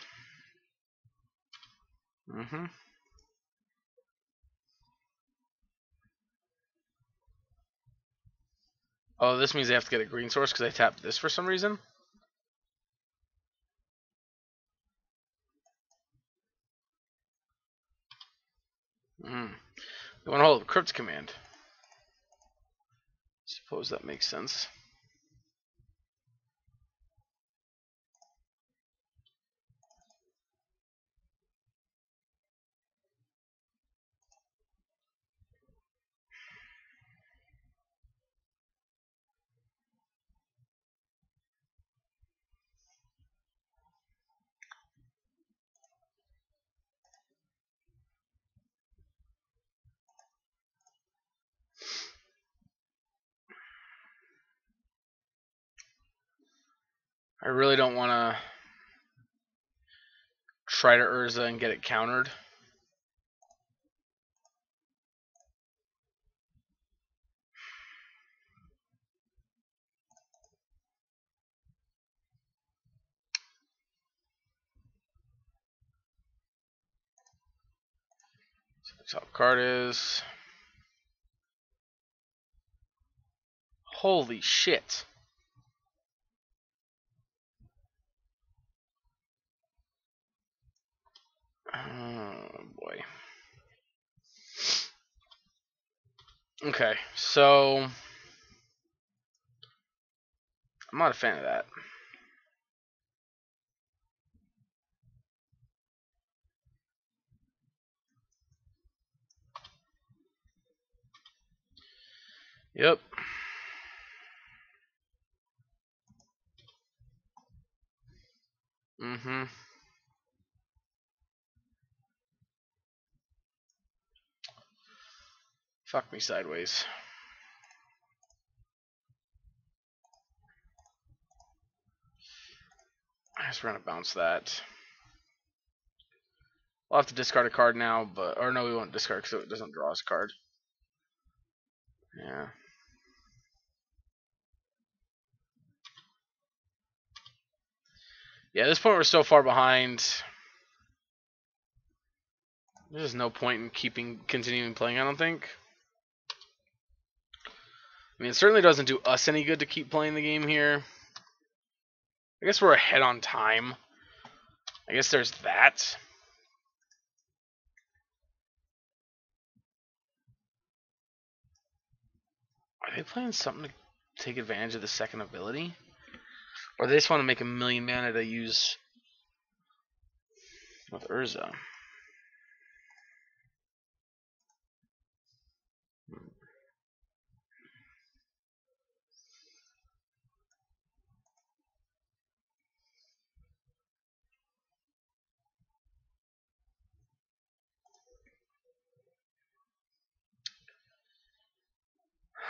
Oh, this means they have to get a green source because I tapped this for some reason. They want to hold a Crypt Command. Suppose that makes sense. I really don't want to try to Urza and get it countered. So the top card is... Holy shit. Oh, boy. Okay, so... I'm not a fan of that. Yep. Fuck me sideways. I just want to bounce that. We'll have to discard a card now, but... Or no, we won't discard because it doesn't draw us a card. Yeah. Yeah, at this point we're so far behind. There's no point in continuing playing, I don't think. I mean, it certainly doesn't do us any good to keep playing the game here. I guess we're ahead on time. I guess there's that. Are they playing something to take advantage of the second ability? Or they just want to make a million mana to use with Urza?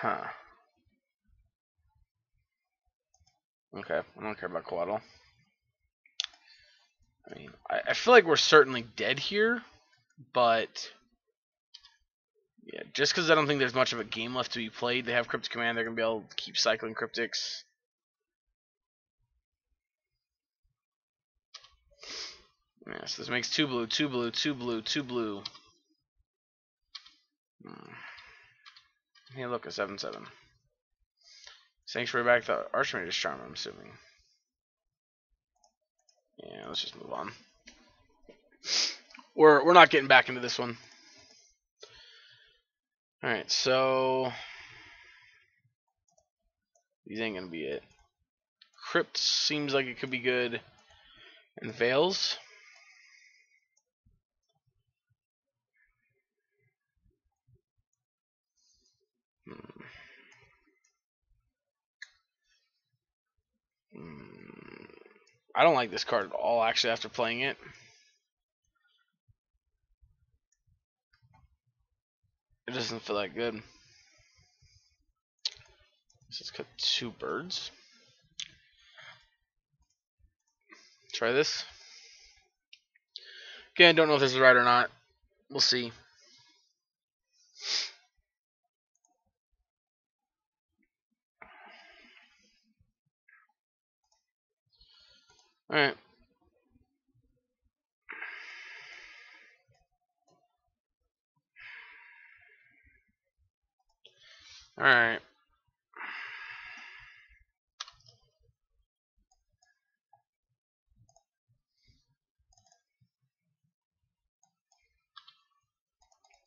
Huh. Okay, I don't care about collateral. I mean, I feel like we're certainly dead here, but yeah, just because I don't think there's much of a game left to be played, they have Crypt Command, they're going to be able to keep cycling Cryptics. Yeah, so this makes 2 blue, 2 blue, 2 blue, 2 blue. Hey, look, a 7/7. Sanctuary back to Archmage's Charm, I'm assuming. Yeah, let's just move on. We're not getting back into this one. Alright, so these ain't gonna be it. Crypt seems like it could be good. And Veils. I don't like this card at all, actually, after playing it. It doesn't feel that good. Let's cut 2 birds. Try this. Again, don't know if this is right or not. We'll see. Alright. Alright.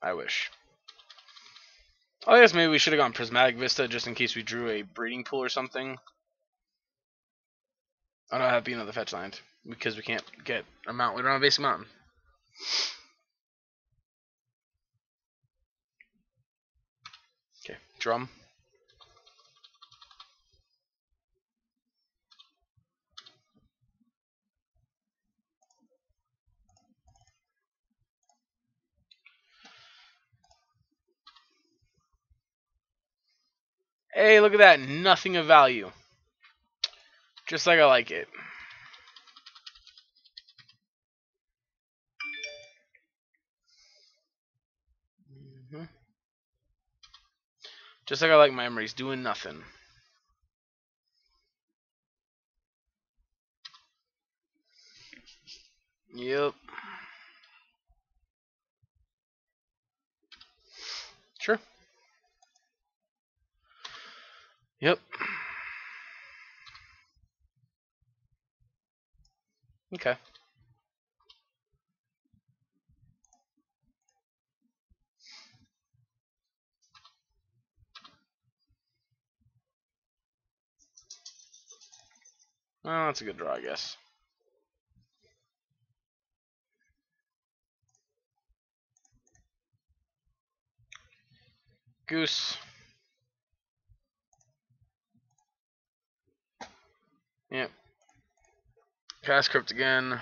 I wish. I guess maybe we should have gone Prismatic Vista just in case we drew a breeding pool or something. Oh no, I have to be another fetch land because we can't get a mount. We don't have a basic mountain. Okay, drum. Hey, look at that. Nothing of value. Just like I like it. Just like I like my memories. Doing nothing. Yep. Sure. Yep. Okay. Well, that's a good draw, I guess. Goose. Yep. Cast Crypt again.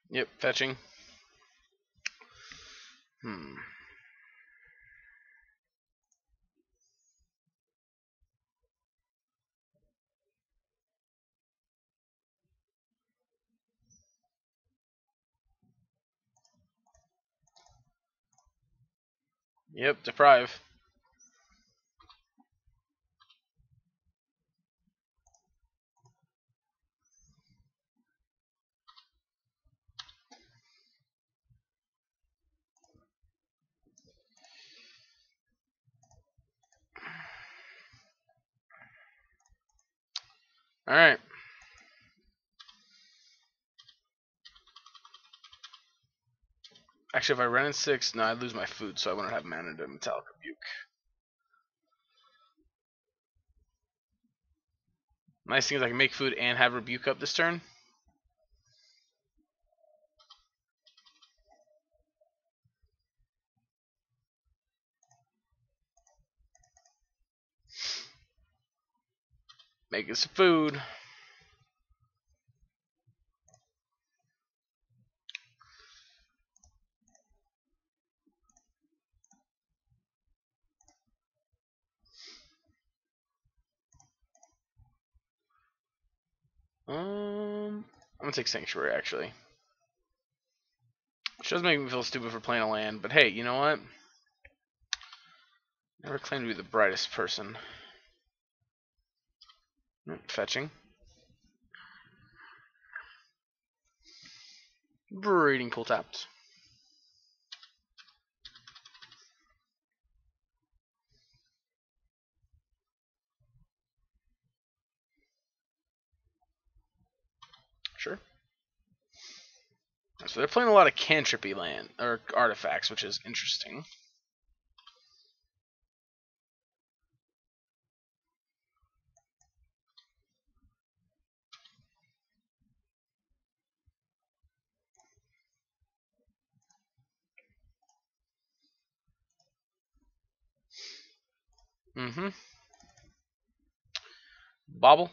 Yep, fetching. Yep, deprive. Alright. Actually, if I run in 6, no, I'd lose my food, so I wouldn't have mana to Metallic Rebuke. Nice thing is I can make food and have Rebuke up this turn. Making some food. I'm gonna take Sanctuary, actually. Which does make me feel stupid for playing a land, but hey, you know what? Never claimed to be the brightest person. Fetching. Breeding Pool tapped. Sure. So they're playing a lot of cantripy land or artifacts, which is interesting. Mm-hmm. Bobble.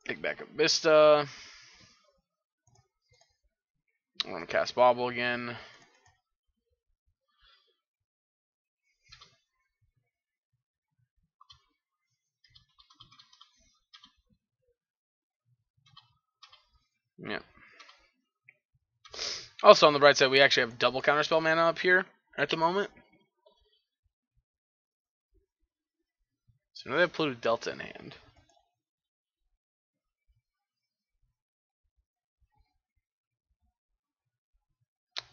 Pick back up Vista. I'm gonna cast Bobble again. Yeah. Also, on the bright side, we actually have double counterspell mana up here at the moment. So now they have Pluto Delta in hand.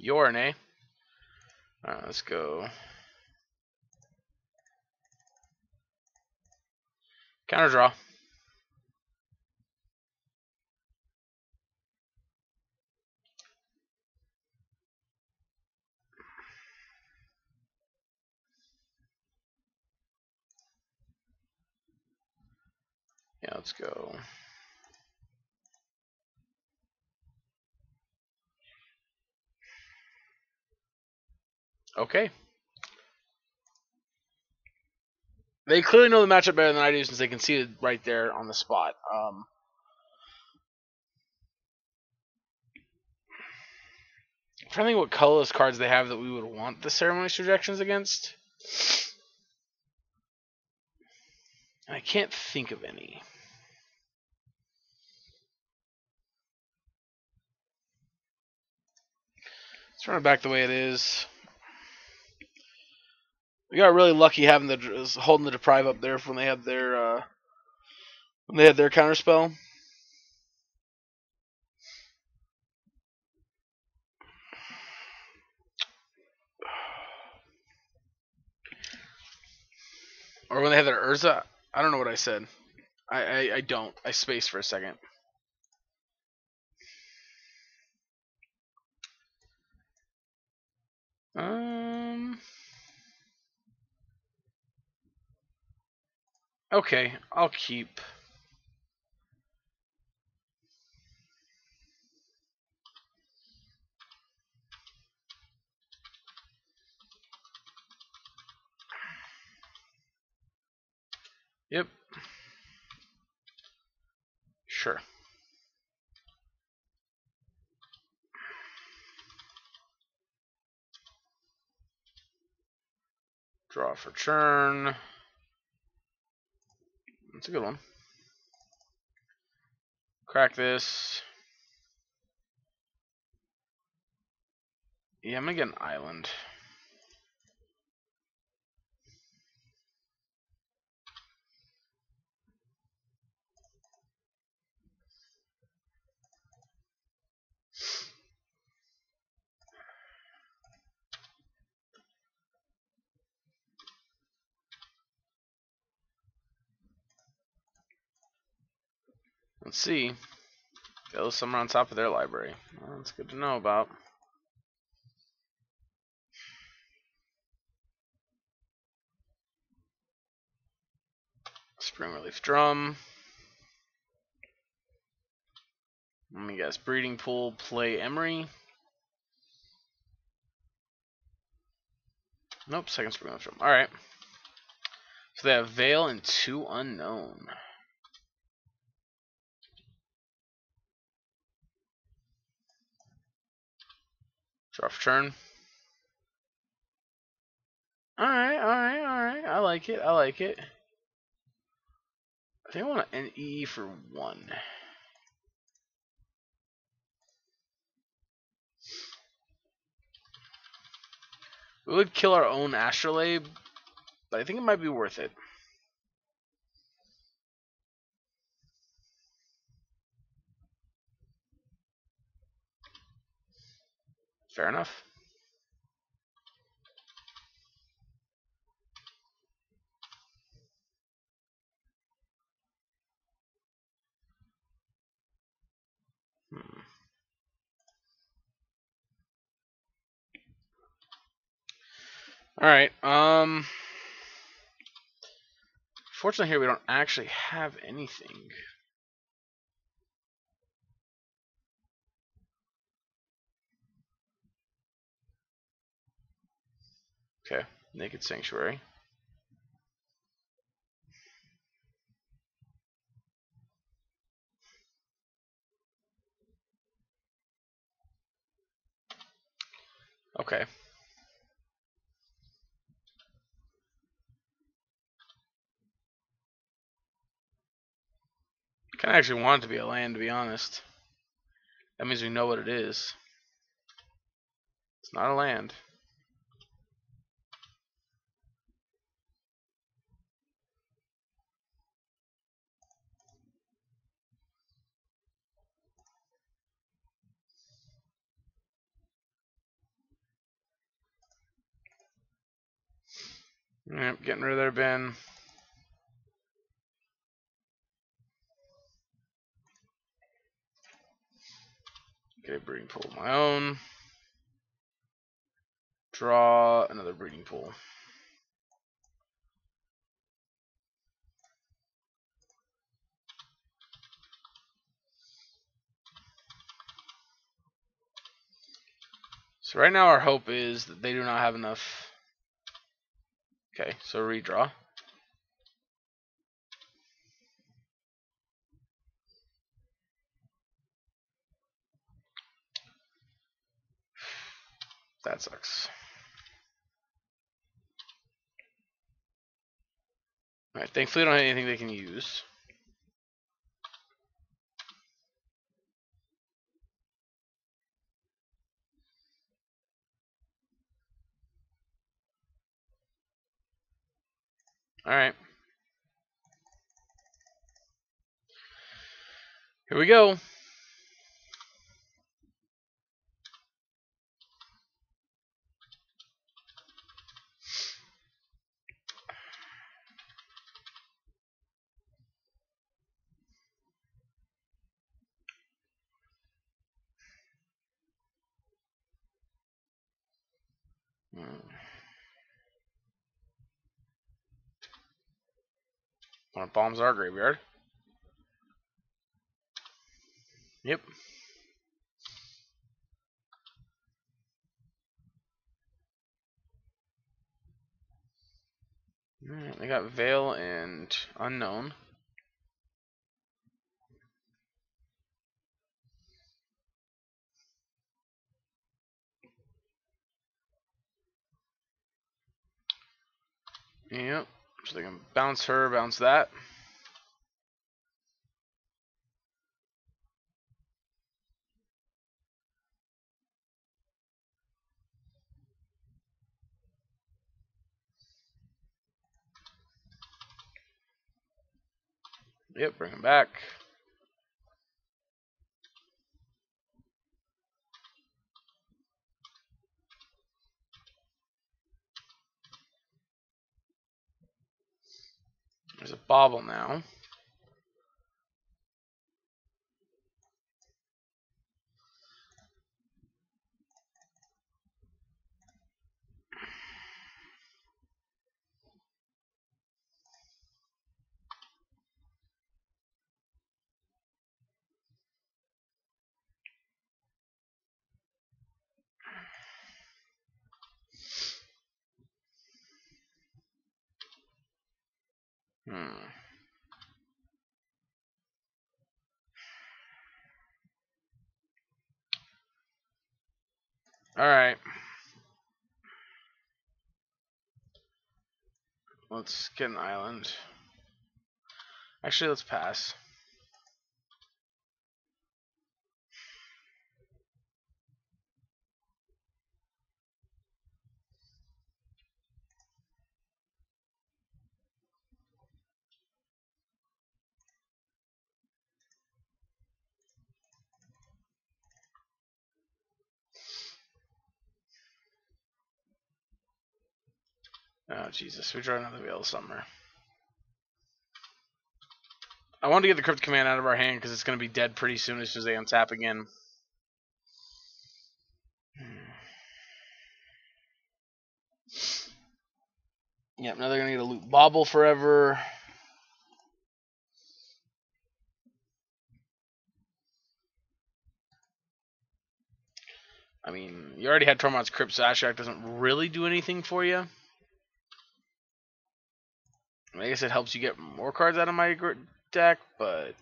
Yorion, eh? Alright, let's go. Counter draw. Yeah, let's go. Okay. They clearly know the matchup better than I do since they conceded right there on the spot. I'm trying to think what colorless cards they have that we would want the Ceremonious Rejections against. I can't think of any. Let's run it back the way it is. We got really lucky having holding the Deprive up there when they had their counterspell. Or when they had their Urza. I don't know what I said. I don't. I spaced for a second. Okay, I'll keep. Yep. Sure. Draw for turn. That's a good one. Crack this. Yeah, I'm gonna get an island. Let's see. Go somewhere on top of their library. Well, that's good to know about. Spring Relief Drum. Let me guess. Breeding Pool, play Emery. Nope, second Spring Relief Drum. Alright. So they have Veil and 2 Unknown. Draw for turn. Alright. I like like it. I like it. I think I want an E for 1. We would kill our own Astrolabe, but I think it might be worth it. Fair enough. Alright, fortunately here we don't actually have anything. Okay, Naked Sanctuary. Okay. I kind of actually want it to be a land, to be honest. That means we know what it is. It's not a land. Yep, getting rid of their bin. Get a breeding pool of my own. Draw another breeding pool. So right now our hope is that they do not have enough. Okay, so redraw. That sucks. Alright, thankfully I don't have anything they can use. Alright. Here we go. Want to bombs our graveyard. Yep. Alright, they got Veil and Unknown. Yep. So they can bounce her, bounce that. Yep, bring him back. There's a bobble now. Alright. Let's get an island. Actually, let's pass. Oh, Jesus. We draw another Veil of Summer. I want to get the Crypt Command out of our hand because it's going to be dead pretty soon as they untap again. Yep, now they're going to get a Loot Bauble forever. I mean, you already had Tormod's Crypt, so Ashrak doesn't really do anything for you. I guess it helps you get more cards out of my deck, but...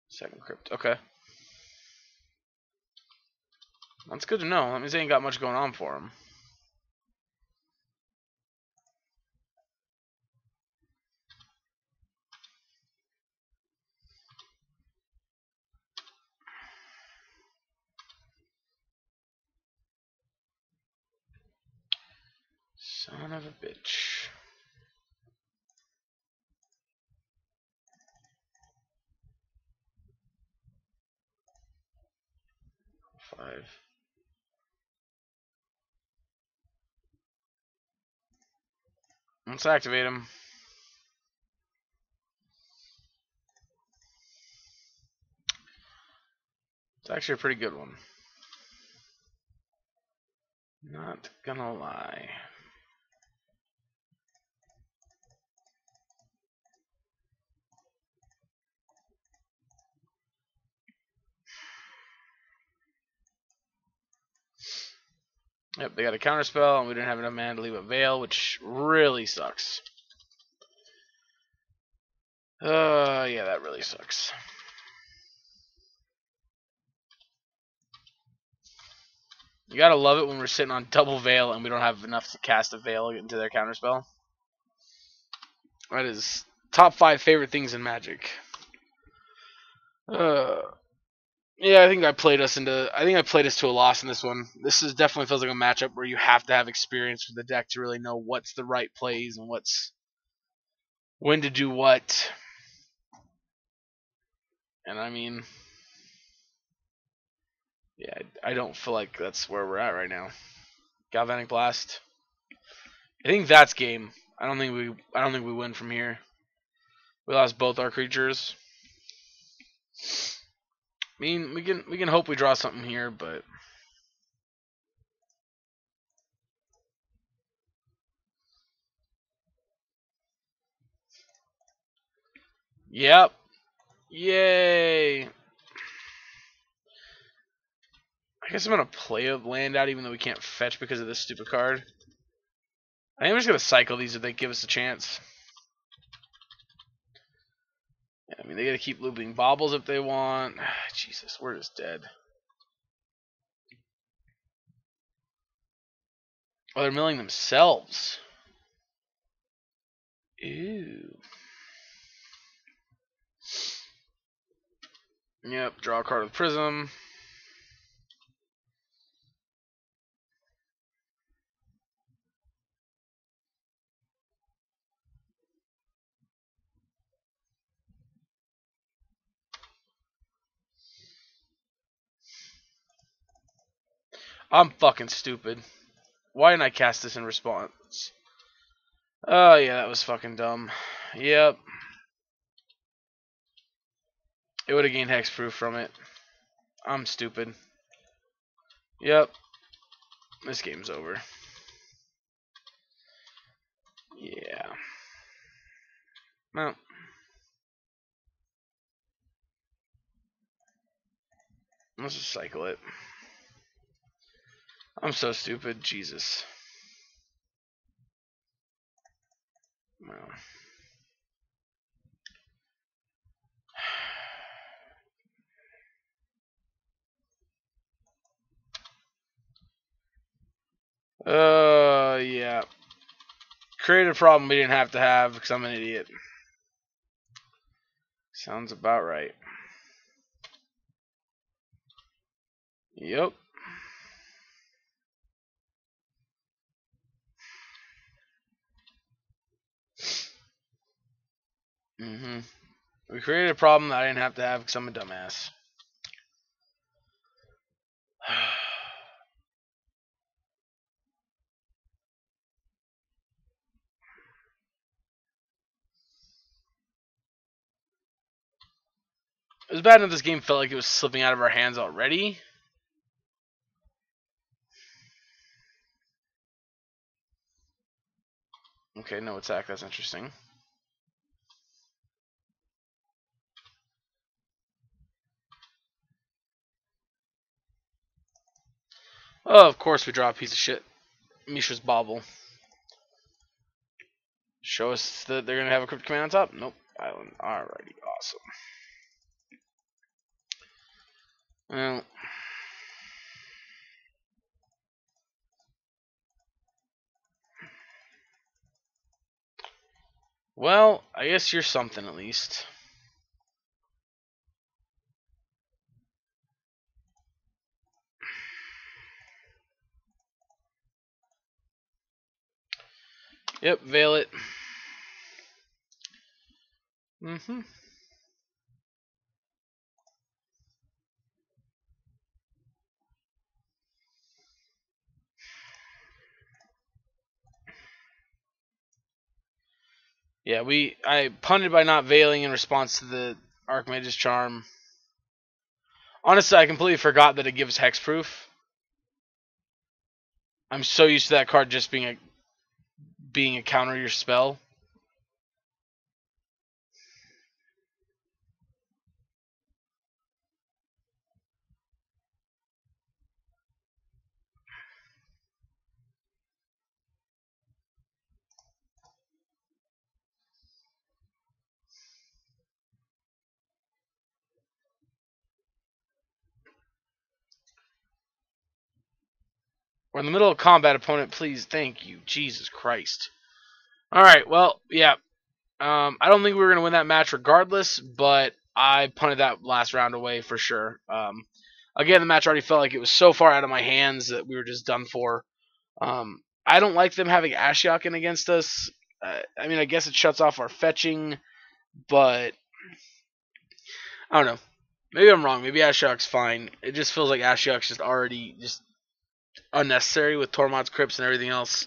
Second Crypt, okay. That's good to know. That means they ain't got much going on for him. Son of a bitch. Five. Let's activate him. It's actually a pretty good one. Not gonna lie. Yep, they got a counterspell, and we didn't have enough mana to leave a Veil, which really sucks. Yeah, that really sucks. You gotta love it when we're sitting on double Veil and we don't have enough to cast a Veil into their counterspell. That is top 5 favorite things in Magic. Yeah, I think I played us to a loss in this one. This is definitely feels like a matchup where you have to have experience with the deck to really know what's the right plays and when to do what. And I mean, yeah, I don't feel like that's where we're at right now. Galvanic Blast. I think that's game. I don't think we win from here. We lost both our creatures. I mean, we can hope we draw something here, but yep. Yay. I guess I'm gonna play a land out even though we can't fetch because of this stupid card. I think I'm just gonna cycle these if they give us a chance. Yeah, I mean they gotta keep looping baubles if they want. Jesus, we're just dead. Oh, they're milling themselves. Ew. Yep, draw a card with Prism. I'm fucking stupid. Why didn't I cast this in response? Oh yeah, that was fucking dumb. Yep. It would have gained hexproof from it. I'm stupid. Yep. This game's over. Yeah. Well. Let's just cycle it. I'm so stupid. Jesus. Well. Yeah. Created a problem we didn't have to have because I'm an idiot. Sounds about right. Yep. We created a problem that I didn't have to have because I'm a dumbass. It was bad enough this game felt like it was slipping out of our hands already. Okay, no attack. That's interesting. Oh, of course we draw a piece of shit. Mishra's Bauble. Show us that they're going to have a crypt command on top? Nope. Island. Alrighty, awesome. Well, I guess you're something at least. Yep, veil it. Yeah, I punted by not veiling in response to the Archmage's Charm. Honestly, I completely forgot that it gives hexproof. I'm so used to that card just being a counter your spell. We're in the middle of combat, opponent. Please, thank you. Jesus Christ. Alright, well, yeah. I don't think we were going to win that match regardless, but I punted that last round away for sure. Again, the match already felt like it was so far out of my hands that we were just done for. I don't like them having Ashiok in against us. I mean, I guess it shuts off our fetching, but I don't know. Maybe I'm wrong. Maybe Ashiok's fine. It just feels like Ashiok's just already just unnecessary with Tormod's Crypts and everything else.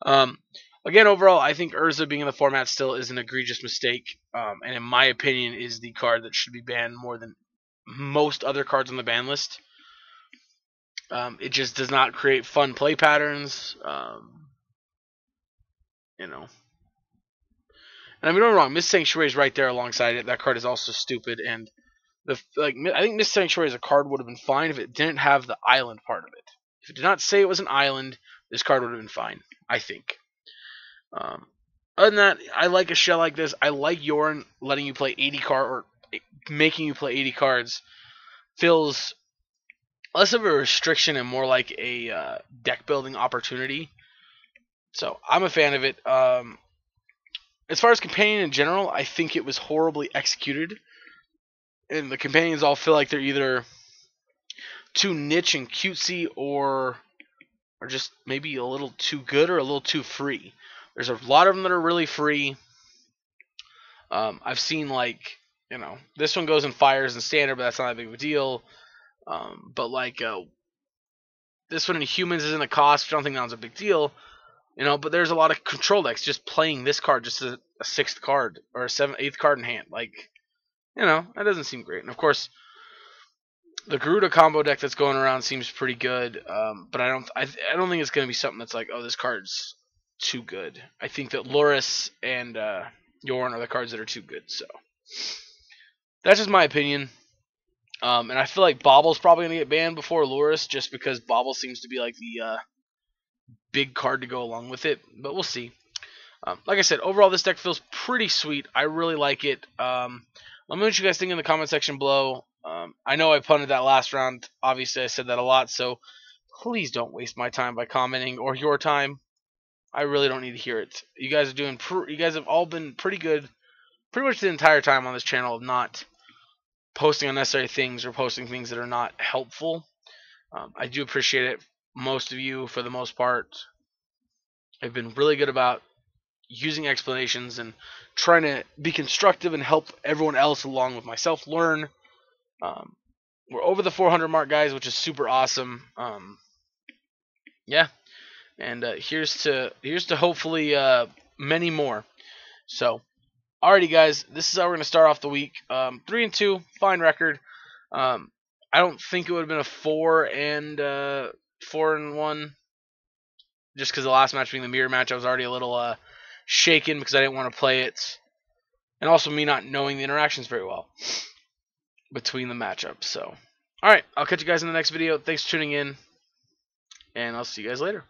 Again, overall, I think Urza being in the format still is an egregious mistake, and in my opinion is the card that should be banned more than most other cards on the ban list. It just does not create fun play patterns, you know. And I mean, don't get me wrong, Mist Sanctuary is right there alongside it. That card is also stupid, and I think Mist Sanctuary as a card would have been fine if it didn't have the island part of it. If it did not say it was an island, this card would have been fine, I think. Other than that, I like a shell like this. I like Yorion letting you play 80 or making you play 80 cards. Feels less of a restriction and more like a deck building opportunity. So I'm a fan of it. As far as companion in general, I think it was horribly executed, and the companions all feel like they're either too niche and cutesy or just maybe a little too good or a little too free. There's a lot of them that are really free. I've seen this one goes in fires and standard, but that's not that big of a deal. But this one in humans isn't a cost, which I don't think that was a big deal. But there's a lot of control decks just playing this card just as a 6th card or a 8th card in hand. That doesn't seem great. And of course, the Garuda combo deck that's going around seems pretty good. But I don't think it's going to be something that's like, oh, this card's too good. I think that Loris and Yorion are the cards that are too good. So that's just my opinion. And I feel like Bauble's probably going to get banned before Loris, just because Bauble seems to be like the big card to go along with it. But we'll see. Like I said, overall this deck feels pretty sweet. I really like it. Let me know what you guys think in the comment section below. I know I punted that last round. Obviously, I said that a lot, so please don't waste my time by commenting or your time. I really don't need to hear it. You guys are doing. You guys have all been pretty good, pretty much the entire time on this channel of not posting unnecessary things or posting things that are not helpful. I do appreciate it. Most of you, for the most part, have been really good about using explanations and trying to be constructive and help everyone else along with myself learn. We're over the 400 mark, guys, which is super awesome. Yeah, and here's to hopefully many more. So, alrighty, guys, this is how we're gonna start off the week. 3-2, fine record. I don't think it would have been a 4-1, just because the last match being the mirror match, I was already a little shaken because I didn't want to play it, and also me not knowing the interactions very well between the matchups. So, alright, I'll catch you guys in the next video. Thanks for tuning in, and I'll see you guys later.